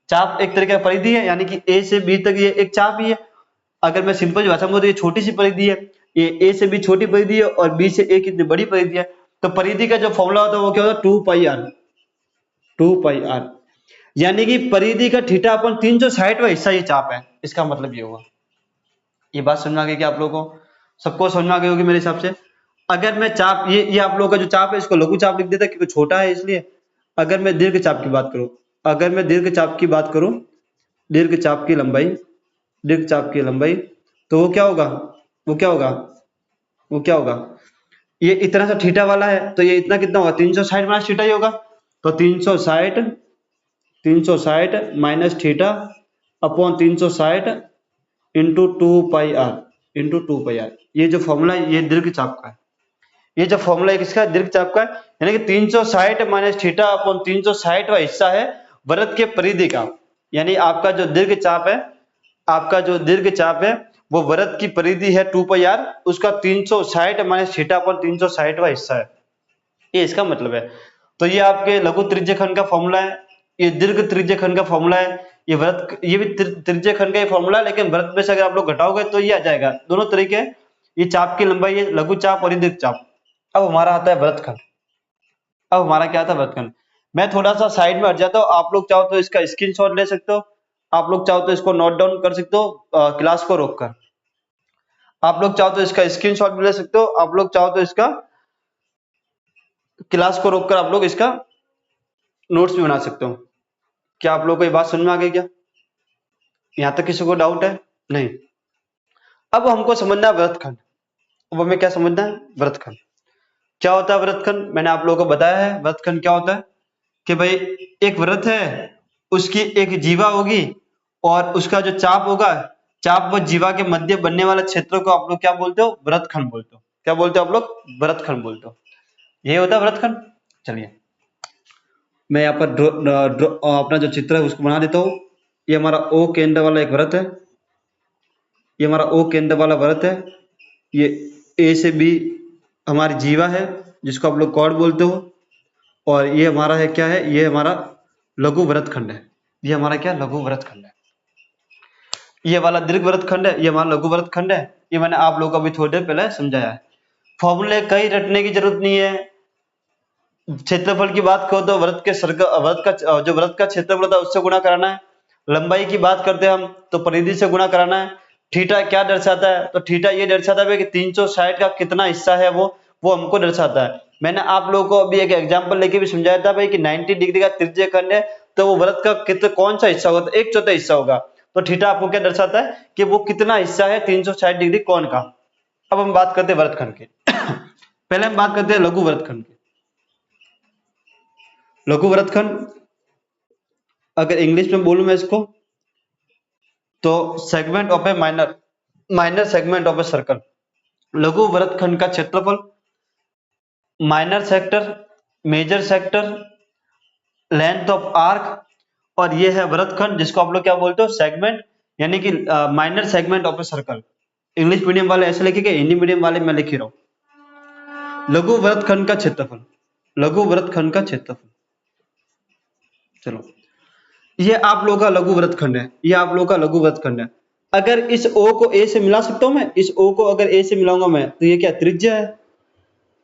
चाप एक तरह का परिधि है, यानी कि ए से बी तक ये एक चाप ही है। अगर मैं सिंपल भाषा में बोलूं तो ये छोटी सी परिधि है, ये ए से बी छोटी परिधि है और बी से ए कितनी बड़ी परिधि है। तो परिधि का जो फॉर्मूला होता है वो क्या होता है, 2 पाई आर, 2 पाई आर। यानी कि परिधि का थीटा अपन 360वां हिस्सा ये चाप है, इसका मतलब ये हुआ। ये बात समझ में आ गई क्या आप लोगों को, सबको समझ में आ गई होगी मेरे हिसाब से। अगर मैं चाप, ये आप लोगों का जो चाप है इसको लघु चाप लिख देता क्योंकि छोटा है इसलिए। अगर मैं दीर्घ चाप की बात करूं, अगर मैं दीर्घ चाप की बात करूं, दीर्घ चाप की लंबाई, दीर्घ चाप की लंबाई, तो वो क्या होगा, वो क्या होगा, वो क्या होगा, ये इतना सा थीटा वाला है तो ये इतना कितना होगा, 360 माइनस थीटा ही होगा। तो 360 minus theta upon 360 into 2 pi R, into 2 pi R. ये जो फॉर्मूला है ये दीर्घ चाप का है, ये जो फॉर्मूला है किसका, दीर्घ चाप का है। यानी कि 360 माइनस थीटा अपॉन 360वां हिस्सा है वृत्त के परिधि का। यानी आपका जो दीर्घ चाप है, आपका जो दीर्घ चाप है वो वृत्त की परिधि है 2 पाई आर, उसका 360 माइनस थीटा अपॉन 360वां हिस्सा है, ये इसका मतलब है। तो ये आपके लघु त्रिज्यखंड का फॉर्मूला है, ये दीर्घ त्रिज्यखंड का फॉर्मूला है, ये वृत्त, ये भी त्रिज्यखंड का ही फॉर्मूला है, लेकिन वृत्त में से अगर आप लोग घटाओगे तो ये आ जाएगा। दोनों तरीके हैं, ये चाप की लंबाई है, लघु चाप और दीर्घ चाप। अब हमारा आता है वृत्तखंड। अब हमारा क्या आता है, वृत्तखंड। मैं थोड़ा सा साइड में हट जाता हूँ, आप लोग चाहो तो इसका स्क्रीनशॉट ले सकते हो, आप लोग चाहो तो इसको नोट डाउन कर सकते हो क्लास को रोककर। आप लोग चाहो तो इसका स्क्रीनशॉट भी ले सकते हो, आप लोग चाहो तो इसका क्लास को रोककर आप लोग इसका नोट्स भी बना सकते हो। क्या आप लोग को ये बात समझ में आ गई क्या, यहां तक किसी को डाउट है, नहीं। अब हमको समझना है वृत्तखंड। अब हमें क्या समझना है, वृत्तखंड क्या होता है। वृत्तखंड मैंने आप लोगों को बताया है, वृत्तखंड क्या होता है कि भाई एक वृत्त है, उसकी एक जीवा होगी और उसका जो चाप होगा, चाप व जीवा के मध्य बनने वाले क्षेत्र को आप लोग क्या बोलते हो, वृत्तखंड बोलते हो। क्या बोलते हो आप लोग, वृत्तखंड बोलते हो। ये होता है वृत्तखंड। चलिए मैं यहाँ पर अपना जो चित्र है उसको बना देता हूँ। ये हमारा ओ केंद्र वाला एक वृत्त है, ये हमारा ओ केंद्र वाला वृत्त है। ये ए से बी हमारी जीवा है जिसको आप लोग कॉर्ड बोलते हो, और ये हमारा है क्या है, ये हमारा लघु वृत्तखंड है। ये हमारा क्या, लघु वृत्तखंड है। ये वाला दीर्घ वृत्तखंड है, ये हमारा लघु वृत्तखंड है। ये मैंने आप लोगों को अभी थोड़ी देर पहले समझाया है। फॉर्मूले कहीं रटने की जरूरत नहीं है। क्षेत्रफल की बात करो तो वृत्त के वृत्त का जो वृत्त का क्षेत्रफल होता है उससे गुणा कराना है। लंबाई की बात करते हैं हम तो परिधि से गुणा कराना है। थीटा क्या दर्शाता है? तो थीटा ये दर्शाता है कि 360 का कितना हिस्सा है वो हमको दर्शाता है। मैंने आप लोगों को अभी एक एग्जांपल लेके भी समझाया था भाई कि 90 डिग्री का त्रिज्यीय खंड है, तो वो वृत्त का कौन सा हिस्सा होगा? तो 1/4 हिस्सा होगा। तो थीटा आपको क्या दर्शाता है कि वो कितना हिस्सा है 360 डिग्री कोण का। अब हम बात करते हैं वृत्तखंड की। पहले हम बात करते हैं लघु वृत्तखंड की। लघु वृत्तखंड, अगर इंग्लिश में बोलूं मैं इसको, तो segment of a minor segment of a circle. लघु वृत्तखंड का क्षेत्रफल, minor sector, major sector, length of arc, और ये है वृत्तखंड जिसको आप लोग क्या बोलते हो? सेगमेंट, यानी कि minor segment of a circle. English medium वाले ऐसे लिखेंगे, हिंदी मीडियम वाले मैं लिख ही रहा हूं। लघु वृत्तखंड का क्षेत्रफल, लघु वृत्तखंड का क्षेत्रफल। चलो, ये आप लोगों का लघु वृत्तखंड है, ये आप लोगों का लघु वृत्तखंड है। अगर इस O को A से मिला सकता हूं मैं, इस O को अगर A से मिलाऊंगा मैं, तो ये क्या? त्रिज्या है।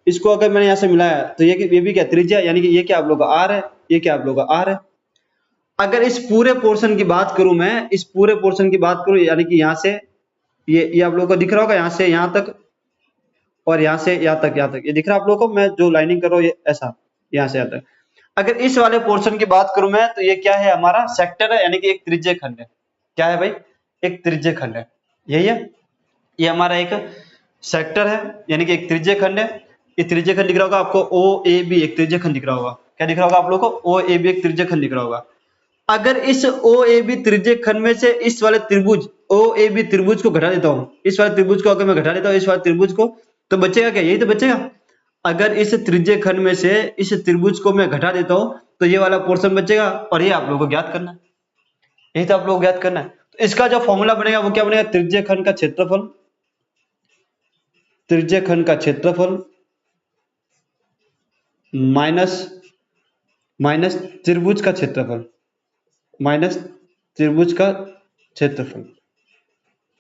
इसको अगर मैंने यहां से मिलाया तो ये भी क्या? त्रिज्या, यानी कि ये क्या आप लोग का R है, ये क्या आप लोग का R है। अगर इस पूरे पोर्शन की बात करूं मैं, इस पूरे पोर्शन की बात करूं, यानी कि यहां से ये आप लोगों को दिख रहा होगा, यहां से यहां तक, और यहां से यहां तक, ये दिख रहा है आप लोगों को? मैं जो लाइनिंग कर रहा हूं ये ऐसा, यहां से यहां तक। अगर इस वाले पोर्शन की बात करूं मैं, तो ये क्या है? हमारा सेक्टर है, यानी कि एक त्रिज्यीय खंड है। क्या है भाई? एक त्रिज्यीय खंड है, यही है। ये हमारा एक सेक्टर है, यानी कि एक त्रिज्यीय खंड है। ये त्रिज्यीय खंड दिख रहा होगा आपको, OAB एक त्रिज्यीय खंड दिख रहा होगा। क्या दिख रहा होगा आप लोगों को? OAB एक त्रिज्यीय खंड दिख रहा होगा। अगर इस OAB त्रिज्यीय खंड में से इस वाले त्रिभुज OAB त्रिभुज को घटा देता हूं, इस वाले त्रिभुज को अगर मैं घटा देता हूं इस वाले त्रिभुज को, तो बचेगा क्या? यही तो बचेगा। अगर इस त्रिज्यीय खंड में से इस त्रिभुज को मैं घटा देता हूं, तो ये वाला पोर्शन बचेगा, और ये आप लोगों को ज्ञात करना है। यही तो आप लोगों को ज्ञात करना है। तो इसका जो फॉर्मूला बनेगा वो क्या बनेगा? त्रिज्यीय खंड का क्षेत्रफल, त्रिज्यीय खंड का क्षेत्रफल माइनस त्रिभुज का क्षेत्रफल, माइनस त्रिभुज का क्षेत्रफल।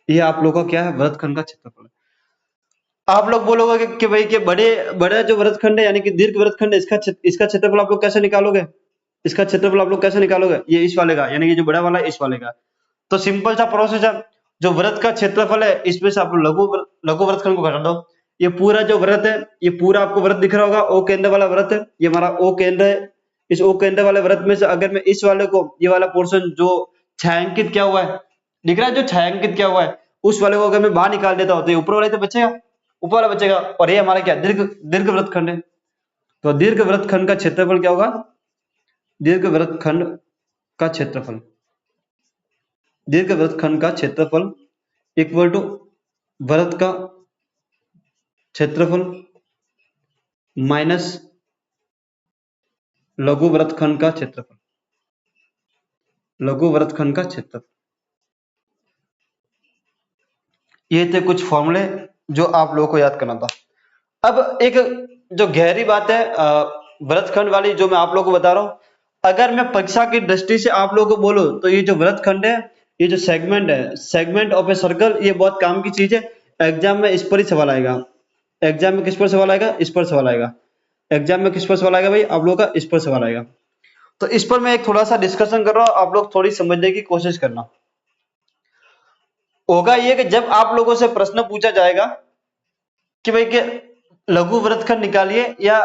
ये आप लोगों का क्या है? वृत्तखंड का क्षेत्रफल। आप लोग बोलोगे कि भाई कि बड़े जो वृत्तखंड है, यानी कि दीर्घ वृत्तखंड है, इसका क्षेत्रफल आप लोग कैसे निकालोगे? इसका क्षेत्रफल आप लोग कैसे निकालोगे? ये इस वाले का, यानी कि जो बड़ा वाला है इस वाले का। तो सिंपल सा प्रोसेस है, जो वृत्त का क्षेत्रफल है इसमें से आप लघु वृत्तखंड को घटा दो। ये पूरा जो वृत्त है, ये पूरा आपको वृत्त दिख रहा होगा, O केंद्र वाला वृत्त है, ये हमारा O केंद्र है। इस O केंद्र वाले वृत्त में से अगर मैं इस वाले को, ये वाला पोर्शन जो छायांकित क्या हुआ है, दिख रहा है जो छायांकित क्या हुआ है, उस वाले को अगर मैं बाहर निकाल देता हूं तो ये ऊपर वाला तो बचेगा, ऊपर वाला बचेगा। और ये हमारा क्या? दीर्घ वृत्तखंड है। तो दीर्घ वृत्तखंड का क्षेत्रफल क्या होगा? दीर्घ वृत्तखंड का क्षेत्रफल, दीर्घ वृत्तखंड का क्षेत्रफल इक्वल टू वृत्त का क्षेत्रफल माइनस लघु वृत्तखंड का क्षेत्रफल, लघु वृत्तखंड का क्षेत्रफल। ये थे कुछ फॉर्मूले जो आप लोगों को याद करना था। अब एक जो गहरी बात है वृत्तखंड वाली, जो मैं आप लोगों को बता रहा हूं, अगर मैं परीक्षा की दृष्टि से आप लोगों को बोलूं तो ये जो वृत्तखंड है, ये जो सेगमेंट है, सेगमेंट ऑफ ए सर्कल, ये बहुत काम की चीज है। एग्जाम में इस पर ही सवाल आएगा। एग्जाम में किस पर सवाल आएगा? इस पर सवाल आएगा। एग्जाम में किस पर सवाल आएगा भाई? आप लोगों का इस पर सवाल आएगा। तो इस पर मैं एक थोड़ा सा डिस्कशन कर रहा हूं, आप लोग थोड़ी समझने की कोशिश करना। होगा ये कि जब आप लोगों से प्रश्न पूछा जाएगा कि भाई के लघु वृत्तखंड निकालिए या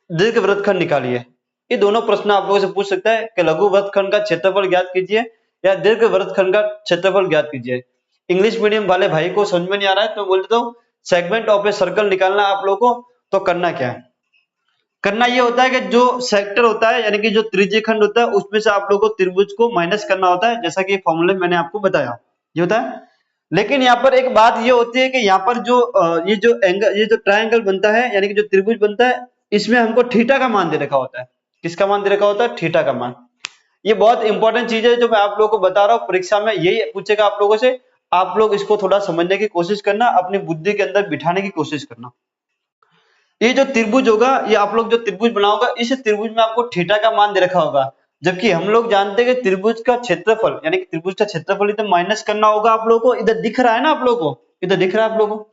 दीर्घ वृत्तखंड निकालिए, ये दोनों प्रश्न आप लोगों से पूछ सकता है कि लघु वृत्तखंड का क्षेत्रफल ज्ञात कीजिए या दीर्घ वृत्तखंड का क्षेत्रफल ज्ञात कीजिए। इंग्लिश मीडियम वाले भाई को समझ में नहीं आ रहा है तो बोल देता हूं, सेगमेंट ऑफ ए सर्कल निकालना आप लोगों को, तो करना क्या है? करना ये होता है कि जो सेक्टर होता है, यानी कि जो त्रिज्यीय खंड होता है, उसमें से आप लोगों को त्रिभुज को माइनस करना होता है, जैसा कि फॉर्मूले मैंने आपको बताया, ये होता है। लेकिन यहाँ पर एक बात ये होती है कि यहाँ पर जो ये जो ट्रायंगल बनता है, यानी कि जो त्रिभुज बनता है, इसमें हमको थीटा का मान दे रखा होता है। किसका मान दे रखा होता है? थीटा का मान। ये बहुत इंपॉर्टेंट चीज है जो मैं आप लोगों को बता रहा हूँ, परीक्षा में यही पूछेगा आप लोगों से। आप लोग इसको थोड़ा समझने की कोशिश करना, अपनी बुद्धि के अंदर बिठाने की कोशिश करना। ये जो त्रिभुज होगा, ये आप लोग जो त्रिभुज बनाओगे, इस त्रिभुज में आपको थीटा का मान दे रखा होगा, जबकि हम लोग जानते हैं कि त्रिभुज का क्षेत्रफल, यानी कि त्रिभुज का क्षेत्रफल इधर माइनस करना होगा आप लोगों को। इधर दिख रहा है ना आप लोगों को, इधर दिख रहा है आप लोगों को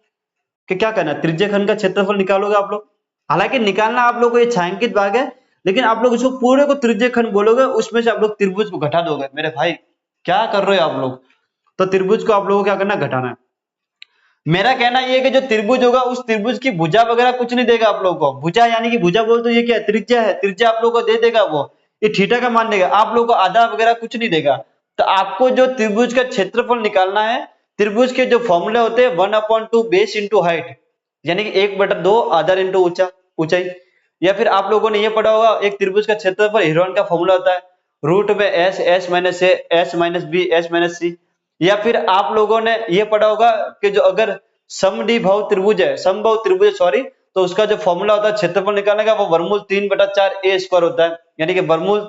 कि क्या करना है? त्रिज्यीय खंड का क्षेत्रफल निकालोगे आप लोग। हालांकि निकालना आप लोगों को ये छायांकित भाग है, लेकिन आप लोग इसको पूरे को त्रिज्यीय खंड बोलोगे, उसमें से आप लोग त्रिभुज को घटा दोगे। मेरे भाई क्या कर रहे हो आप लोग? तो त्रिभुज को आप लोगों को क्या करना है, घटाना है। मेरा कहना ये है कि जो त्रिभुज होगा उस त्रिभुज की भुजा वगैरह कुछ नहीं देगा आप लोगों को। भुजा यानी कि भुजा बोल तो ये क्या है, त्रिज्या है। त्रिज्या आप लोगों को दे देगा, वो ये थीटा का मान देगा, आप लोगों को आधा वगैरह कुछ नहीं देगा। तो आपको जो त्रिभुज का क्षेत्रफल निकालना है, त्रिभुज के जो फॉर्मूले होते हैं 1/2 बेस इंटू हाइट, यानी कि 1/2 आधार इंटू ऊंचाई। या फिर आप लोगों ने ये पढ़ा होगा, एक त्रिभुज का क्षेत्रफल हेरोन का फॉर्मूला होता है रूट में S, S minus A, S minus B, S minus C. या फिर आप लोगों ने ये पढ़ा होगा कि जो अगर समद्विबाहु त्रिभुज है, समबाहु त्रिभुज सॉरी, तो उसका जो फॉर्मूला होता है क्षेत्रफल निकालने का, वो वर्गमूल 3/4 ए स्क्वायर होता है, यानी कि वर्गमूल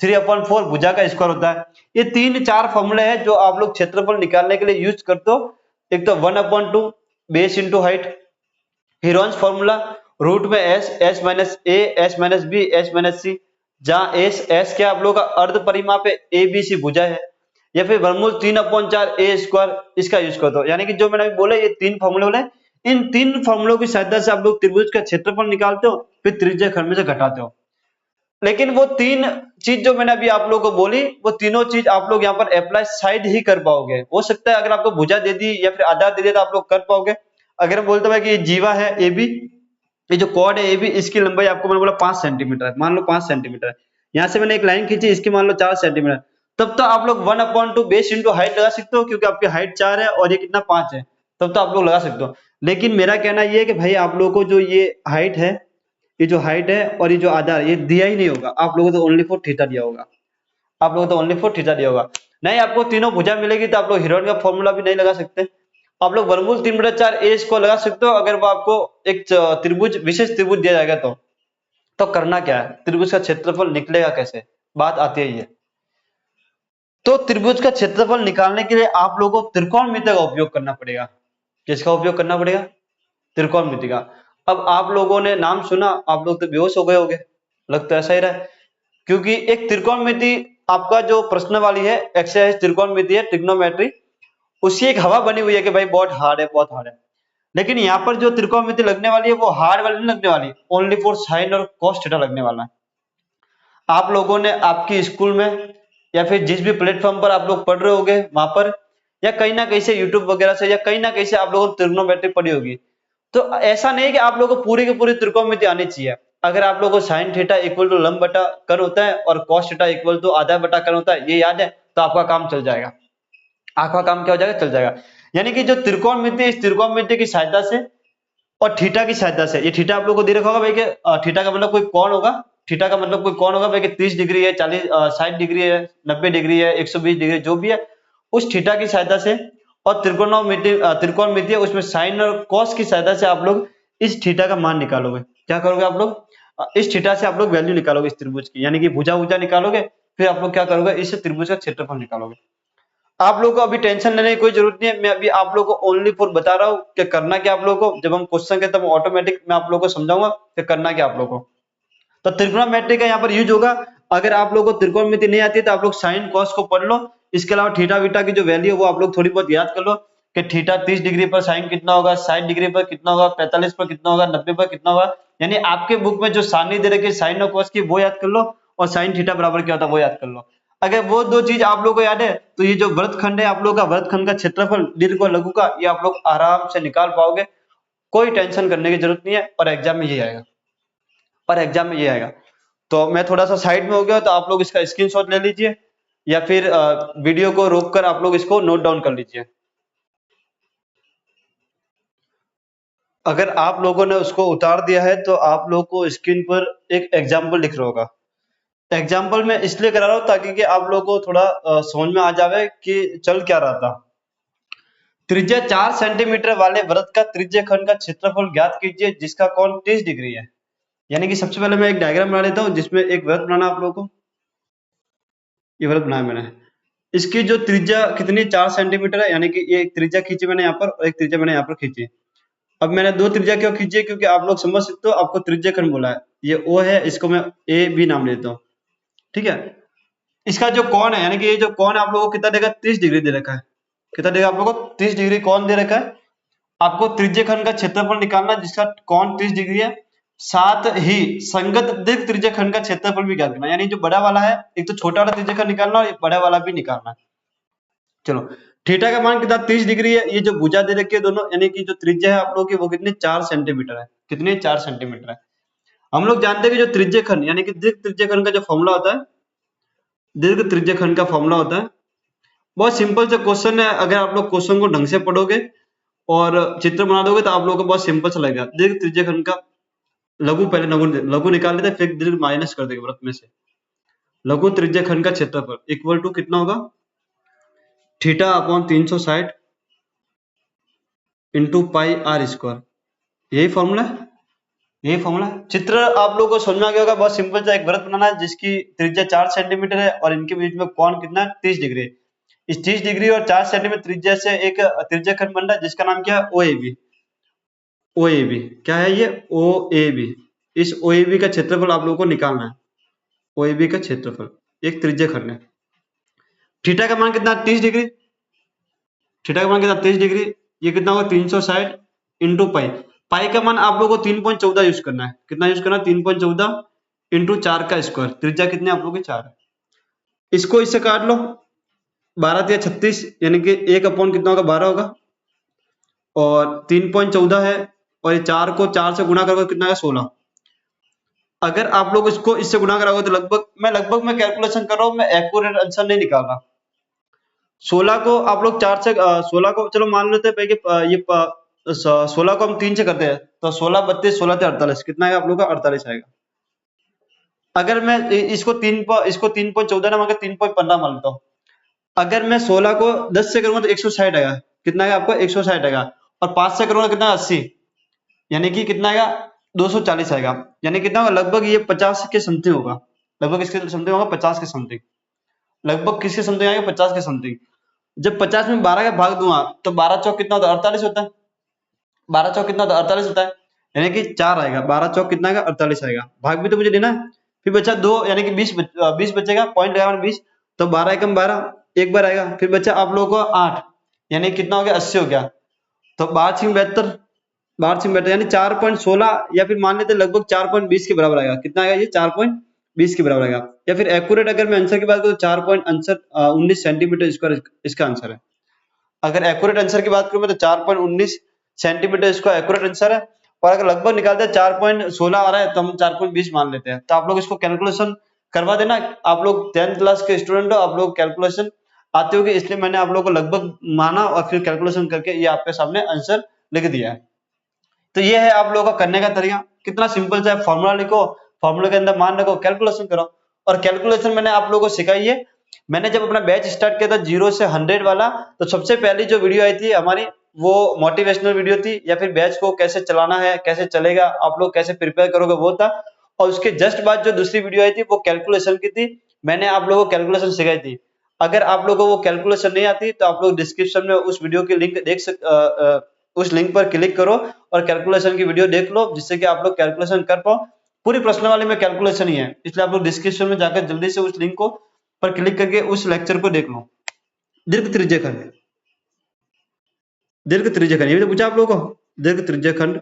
3/4 भुजा का स्क्वायर होता है। ये 3-4 फॉर्मूले हैं जो आप लोग क्षेत्रफल निकालने के लिए यूज करते हो। एक तो 1/2 base into height, Heron's formula root में S, S minus A, S minus B, S minus C, जहां एस क्या आप लोगों का अर्ध परिमाप है, ए बी सी भुजा है। या फिर वर्गमूल 3/4 ए स्क्वायर, इसका यूज करते हो। यानी कि जो मैंने अभी बोला ये 3 फॉर्मूले बोले, इन 3 फॉर्मूलों की सहायता से आप लोग त्रिभुज का क्षेत्रफल निकालते हो, फिर त्रिज्या खंड में से घटाते हो। लेकिन वो 3 चीज जो मैंने अभी आप लोगों को बोली, वो तीनों चीज आप लोग यहाँ पर अप्लाई साइड ही कर पाओगे। हो सकता है अगर आपको भुजा दे दी या फिर आधार दे दिया तो आप लोग कर पाओगे। अगर मैं बोलता हूँ कि ये जीवा है ए बी, ये जो कॉर्ड है ए बी, इसकी लंबाई आपको मैंने बोला 5 सेंटीमीटर है, मान लो 5 सेंटीमीटर है। यहाँ से मैंने एक लाइन खींची, इसकी मान लो 4 सेंटीमीटर, तब तो आप लोग 1/2 बेस इंटू हाइट लगा सकते हो, क्योंकि आपकी हाइट 4 है और ये कितना 5 है, तब तो आप लोग लगा सकते हो। लेकिन मेरा कहना ये है कि भाई आप लोगों को जो ये हाइट है, ये जो हाइट है और ये जो आधार, ये दिया ही नहीं होगा आप लोगों को, तो ओनली फॉर थीटा दिया होगा, आप लोगों को तो ओनली फॉर थीटा दिया होगा। नहीं आपको तीनों भुजा मिलेगी तो आप लोग हेरोन का फॉर्मूला भी नहीं लगा सकते, आप लोग वर्गमूल 3/4 ए को लगा सकते हो। अगर वो आपको एक त्रिभुज, विशेष त्रिभुज दिया जाएगा तो करना क्या है, त्रिभुज का क्षेत्रफल निकलेगा कैसे, बात आती है ये। तो त्रिभुज का क्षेत्रफल निकालने के लिए आप लोगों को त्रिकोणमिति का उपयोग करना पड़ेगा। किसका उपयोग करना पड़ेगा, त्रिकोणमिति का। अब आप लोगों ने नाम सुना, आप लोग तो बेहोश हो गए होंगे, लग तो ऐसा ही रहा है, क्योंकि एक त्रिकोणमिति आपका जो प्रश्न वाली है एक्सरसाइज त्रिकोणमिति है, ट्रिग्नोमेट्री, उसकी एक हवा बनी हुई है कि भाई बहुत हार्ड है, बहुत हार्ड है। लेकिन यहाँ पर जो त्रिकोणमिति लगने वाली है वो हार्ड वाली नहीं लगने वाली, ओनली फॉर साइन और कॉस थीटा लगने वाला है। आप लोगों ने आपकी स्कूल में या फिर जिस भी प्लेटफॉर्म पर आप लोग पढ़ रहे होगे वहां पर, या कहीं ना कहीं से यूट्यूब वगैरह से, या कहीं ना कहीं से आप लोगों ने त्रिग्नोमेट्री पढ़ी होगी। तो ऐसा नहीं कि आप लोगों को पूरी की पूरी त्रिकोणमिति आनी चाहिए। अगर आप लोगों को साइन थीटा इक्वल टू लंब बटा कर्ण होता है और कॉस थीटा इक्वल टू आधा बटा कर्ण होता है, ये याद है, तो आपका काम चल जाएगा। आपका काम क्या हो जाएगा, चल जाएगा। यानी कि जो त्रिकोणमिति, इस त्रिकोणमिति की सहायता से और थीटा की सहायता से, ये थीटा आप लोगों को दे रखा होगा भाई कि थीटा का मतलब कोई कोण होगा, थीटा का मतलब कोई कोण होगा भाई कि 30 डिग्री है, 60 डिग्री है, 90 डिग्री है, 120 डिग्री, जो भी है, उस थीटा की सहायता से और त्रिकोणमिति है उसमें साइन और कॉस की सहायता से आप लोग इस थीटा का मान निकालोगे। क्या करोगे आप लोग, इस थीटा से आप लोग वैल्यू निकालोगे इस त्रिभुज की, यानी कि भुजा भुजा निकालोगे, फिर आप लोग क्या करोगे, इस त्रिभुज का क्षेत्रफल निकालोगे। आप लोगों को अभी टेंशन लेने की कोई जरूरत नहीं है, मैं अभी आप लोगों को ओनली फॉर बता रहा हूँ कि करना क्या आप लोगों को। जब हम क्वेश्चन के तब ऑटोमेटिक मैं आप लोगों को समझाऊंगा कि करना क्या आप लोगों को। तो त्रिकोणमिति का यहाँ पर यूज होगा। अगर आप लोगों को त्रिकोणमिति नहीं आती है तो आप लोग साइन कॉस को पढ़ लो, इसके अलावा थीटा वीटा की जो वैल्यू है वो आप लोग थोड़ी बहुत याद कर लो कि थीटा 30 डिग्री पर साइन कितना होगा, 60 डिग्री पर कितना होगा, 45 पर कितना होगा, 90 पर कितना होगा। यानी आपके बुक में जो सारणी दे रखी है साइन और कॉस की, वो याद कर लो, और साइन थीटा बराबर क्या होता है वो याद कर लो। अगर वो दो चीज आप लोगों को याद है तो ये जो वृत्तखंड है आप लोगों का, वृत्तखंड का क्षेत्रफल दीर्घ और लघु का, ये आप लोग आराम से निकाल पाओगे, कोई टेंशन करने की जरूरत नहीं है। और एग्जाम में ये आएगा, और एग्जाम में ये आएगा। तो मैं थोड़ा सा साइड में हो गया, तो आप लोग इसका स्क्रीनशॉट ले लीजिए या फिर वीडियो को रोककर आप लोग इसको नोट डाउन कर लीजिए। अगर आप लोगों ने उसको उतार दिया है तो आप लोग को स्क्रीन पर एक एग्जाम्पल दिख रहा होगा। एग्जाम्पल मैं इसलिए करा रहा हूँ ताकि कि आप लोगों को थोड़ा समझ में आ जाए कि चल क्या रहा था। त्रिज्या 4 सेंटीमीटर वाले वृत्त का त्रिज्य खंड का क्षेत्रफल ज्ञात कीजिए जिसका कोण 30 डिग्री है। यानी कि सबसे पहले मैं एक डायग्राम बना लेता हूँ जिसमें एक वृत्त बनाना आप लोगों को, ये वृत्त बनाया मैंने। इसकी जो त्रिज्या कितनी, 4 सेंटीमीटर है, यानी कि ये एक त्रिज्या खींची मैंने यहाँ पर और एक त्रिज्या मैंने यहाँ पर खींची। अब मैंने दो त्रिज्या क्यों खींची है, क्योंकि आप लोग समझ सकते हो, आपको त्रिज्य खंड बोला है, ये ओ है, इसको मैं ए बी नाम लेता हूँ, ठीक है। इसका जो कोण है, यानी कि ये जो कोण आप लोगों को कितना देगा, 30 डिग्री दे रखा है। कितना देगा आप लोगों को, 30 डिग्री कोण दे रखा है। आपको त्रिज्यखंड का क्षेत्रफल निकालना जिसका कोण 30 डिग्री है, साथ ही संगत दीर्घ त्रिज्यखंड का क्षेत्रफल भी ज्ञात करना। यानी जो बड़ा वाला है, एक तो छोटा वाला त्रिज्यखंड निकालना और बड़ा वाला भी निकालना है। चलो थीटा का मान कितना 30 डिग्री है। ये जो भुजा दे रखी है दोनों, यानी कि जो त्रिज्या है आप लोगों की वो कितनी 4 सेंटीमीटर है। कितनी 4 सेंटीमीटर है। हम लोग जानते हैं कि जो त्रिज्यखंड यानी कि दीर्घ त्रिज्यखंड का जो फॉर्मूला होता है, दीर्घ त्रिज्यखंड का फॉर्मूला होता है, बहुत सिंपल सा क्वेश्चन है। अगर आप लोग क्वेश्चन को ढंग से पढ़ोगे और चित्र बना दोगे तो आप लोगों को बहुत सिंपल सा लगेगा। दीर्घ त्रिज्यखंड का लघु, पहले लघु निकाल लेते हैं, फिर दीर्घ माइनस कर देंगे वृत्त में से। लघु त्रिज्यखंड का क्षेत्रफल इक्वल टू कितना होगा, theta upon 360 into pi R square. यही फॉर्मूला है, यही फॉर्मूला है। चित्र आप लोगों को समझ में आ गया होगा। बहुत सिंपल सा एक वृत्त बनाना है जिसकी त्रिज्या 4 सेंटीमीटर है और इनके बीच में कोण कितना है 30 डिग्री है। इस 30 डिग्री और 4 सेंटीमीटर त्रिज्या से एक त्रिज्यखंड बन रहा है जिसका नाम क्या है, OAB। OAB क्या है ये, OAB। इस OAB का क्षेत्रफल आप लोगों को निकालना है। OAB का क्षेत्रफल एक त्रिज्यखंड है। थीटा का मान कितना 30 डिग्री, थीटा का मान कितना 30 डिग्री। ये कितना होगा 360 इंटू पाई। पाई का मान आप लोगों को 3.14 यूज करना है। कितना यूज करना है, 3.14 इंटू 4 का स्क्वायर। त्रिज्या कितने आप लोगों की 4 है। इसको इससे काट लो, 12 या 36, यानी कि 1 अपॉन कितना होगा 12 होगा, और 3.14 है और ये 4 को 4 से गुणा करोगे कितना है 16। अगर आप लोग इसको इससे गुणा कराओगे तो लगभग मैं कैलकुलेशन कर रहा हूँ, मैं एक्यूरेट आंसर नहीं निकाल रहा। 16 को आप लोग 4 से 16 को चलो मान लेते हैं ये 16 को हम 3 से करते हैं तो 16 32 16 से 48 कितना आएगा आप लोग का 48 आएगा। अगर मैं इसको 3.14 ना मांगे 3.15 मान लेता हूँ। अगर मैं 16 को 10 से करूंगा तो 160 आएगा। कितना आएगा आपको 160 आएगा। और 5 से करूंगा कितना 80, यानी कि कितना आएगा 240 आएगा। यानी कितना होगा लगभग ये 50 के समथिंग होगा। लगभग इसके समथिंग होगा 50 के समथिंग। लगभग किसके समथिंग आएगा 50 के समथिंग। जब 50 में 12 का भाग दूंगा तो 12 चौक कितना होता है 48 होता है। 12 चौक कितना होता है 48 होता है, यानी कि 4 आएगा। 12 चौक कितना आएगा 48 आएगा। भाग भी तो मुझे देना है। फिर बचा 2 यानी कि 20 बचेगा, पॉइंट लगाना 20, तो 12 एकम 12 एक बार आएगा। फिर बचा आप लोगों को 8, यानी कितना हो गया 80 हो गया। तो 12×72, 12×72 यानी 4.16 या फिर मान लेते लगभग 4.20 के बराबर आएगा। कितना आएगा ये 4.20 के बराबर आएगा। या फिर एक्यूरेट अगर मैं आंसर की बात करूं तो 4.19 सेंटीमीटर स्क्वायर इसका आंसर है। अगर एक्यूरेट आंसर की बात करूं मैं तो 4.19 सेंटीमीटर इसका एक्यूरेट आंसर है। और अगर लगभग निकालते हैं 4.16 आ रहा है तो हम 4.20 मान लेते हैं। तो आप लोग इसको कैलकुलेशन करवा देना। आप लोग 10th क्लास के स्टूडेंट हो, आप लोग कैलकुलेशन आते होगे, इसलिए मैंने आप लोगों को लगभग माना और फिर कैलकुलेशन करके ये आपके सामने आंसर लिख दिया है। तो ये है आप लोगों का करने का तरीका। कितना सिंपल सा है, फॉर्मूला लिखो, फॉर्मूले के अंदर मान रखो, कैलकुलेशन करो। और कैलकुलेशन मैंने आप लोगों को सिखाई है। मैंने जब अपना बैच स्टार्ट किया था 0 से 100 वाला, तो सबसे पहली जो वीडियो आई थी हमारी वो मोटिवेशनल वीडियो थी, या फिर बैच को कैसे चलाना है, कैसे चलेगा, आप लोग कैसे प्रिपेयर करोगे वो था। और उसके जस्ट बाद जो दूसरी वीडियो आई थी वो कैलकुलेशन की थी। मैंने आप लोगों को कैलकुलेशन सिखाई थी। अगर आप लोगों को वो कैलकुलेशन नहीं आती तो आप लोग डिस्क्रिप्शन में उस वीडियो की लिंक उस लिंक पर क्लिक करो और कैलकुलेशन की वीडियो देख लो, जिससे कि आप लोग कैलकुलेशन कर पाओ। पूरी प्रश्न वाले में कैलकुलेशन ही है, इसलिए आप लोग डिस्क्रिप्शन में जाकर जल्दी से उस लिंक को पर क्लिक करके उस लेक्चर को देख लो। दीर्घ त्रिज्यखंड, दीर्घ त्रिज्यखंड ये भी तो पूछा आप लोगों को। दीर्घ त्रिज्यखंड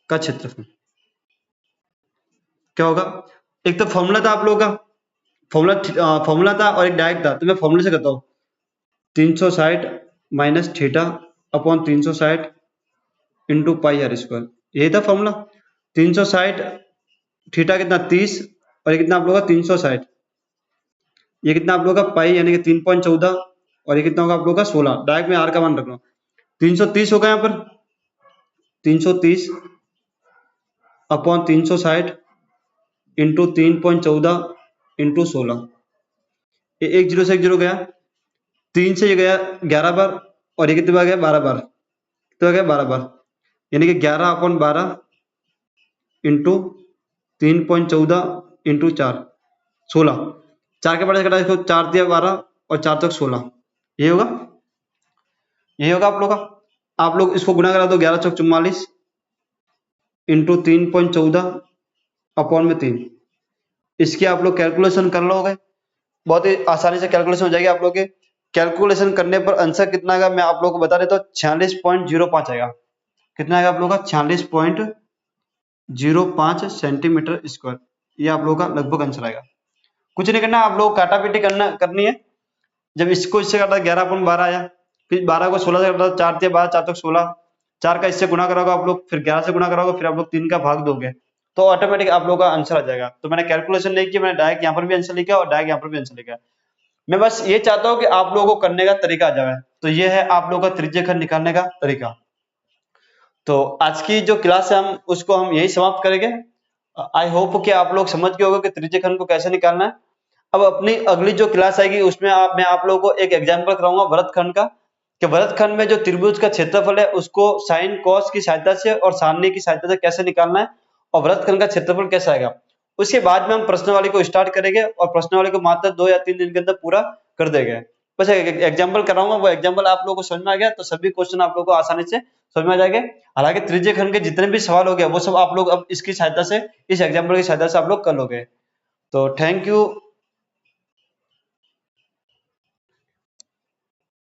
का क्षेत्रफल क्या होगा। एक तो फॉर्मूला था आप लोगों का, फॉर्मूला था और एक डायरेक्ट था। तो मैं फॉर्मूले से करता हूँ, 360 minus theta upon 360 into pi R square. यही था फॉर्मूला। 360 थीटा कितना 30 और ये कितना आप लोगों का 360, ये कितना आप लोगों का पाई यानी कि 3.14 और ये कितना होगा आप लोगों का 16। डायरेक्ट में आर का मान रख लो, 330 होगा यहाँ पर 330 अपॉन 360 इंटू 3.14 इंटू 16। ये एक जीरो से एक जीरो गया, 3 से ये गया 11 बार और ये कितने बार गया 12 बार। कितना गया 12 बार, यानी कि 11 अपॉन 12 इंटू 3.14 इंटू 4 16। 4 के बाद घटा इसको 4 दिया 12 और 4 तक 16। ये होगा, यही होगा आप लोग का। आप लोग इसको गुणा करा दो, 11 चौक 44 इंटू 3.14 अपॉन में 3। इसकी आप लोग कैलकुलेशन कर लोगे, बहुत ही आसानी से कैलकुलेशन हो जाएगी आप लोग के। कैलकुलेशन करने पर आंसर कितना आएगा मैं आप लोग को बता देता हूँ, 46.05 आएगा। कितना आएगा आप लोग का 46.05 सेंटीमीटर स्क्वायर। ये आप लोग का लगभग आंसर आएगा। कुछ नहीं करना, आप लोग काटा पीटी करनी है। जब इसको इससे काटा 11/12 आया, फिर 12 को 16 से काटा 4 दिया 12, 4 तक 16, 4 का इससे गुना करोगे आप लोग, फिर 11 से गुना करोगे, फिर आप लोग 3 का भाग दोगे तो ऑटोमेटिक आप लोगों का आंसर आ जाएगा। तो मैंने कैलकुलेशन नहीं किया, मैंने डायरेक्ट यहाँ पर भी आंसर लिखा और डायरेक्ट यहाँ पर भी आंसर लिखा। मैं बस ये चाहता हूँ कि आप लोगों को करने का तरीका आ जाए। तो ये है आप लोगों का त्रिज्यीय खंड निकालने का तरीका। तो आज की जो क्लास है उसको हम यही समाप्त करेंगे। आई होप कि आप लोग समझ गए होंगे कि त्रिज्यीय खंड को कैसे निकालना है। अब अपनी अगली जो क्लास आएगी उसमें मैं आप लोगों को एक एग्जाम्पल कराऊंगा वृत्तखंड का, कि वृत्तखंड में जो त्रिभुज का क्षेत्रफल है उसको साइन कॉस की सहायता से और सारणी की सहायता से कैसे निकालना है और वृत्तखंड का क्षेत्रफल कैसा आएगा। उसके बाद में हम प्रश्नावली को स्टार्ट करेंगे और प्रश्नावली को मात्र 2 या 3 दिन के अंदर पूरा कर देंगे। बस एक एग्जाम्पल कराऊंगा, वो एग्जाम्पल आप लोगों को समझ में आ गया तो सभी क्वेश्चन आप लोगों को आसानी से समझ में आ जाएंगे। हालांकि त्रिज्यीय खंड के जितने भी सवाल हो गए वो सब आप लोग अब इसकी सहायता से, इस एग्जाम्पल की सहायता से आप लोग कर लोगे। तो थैंक यू।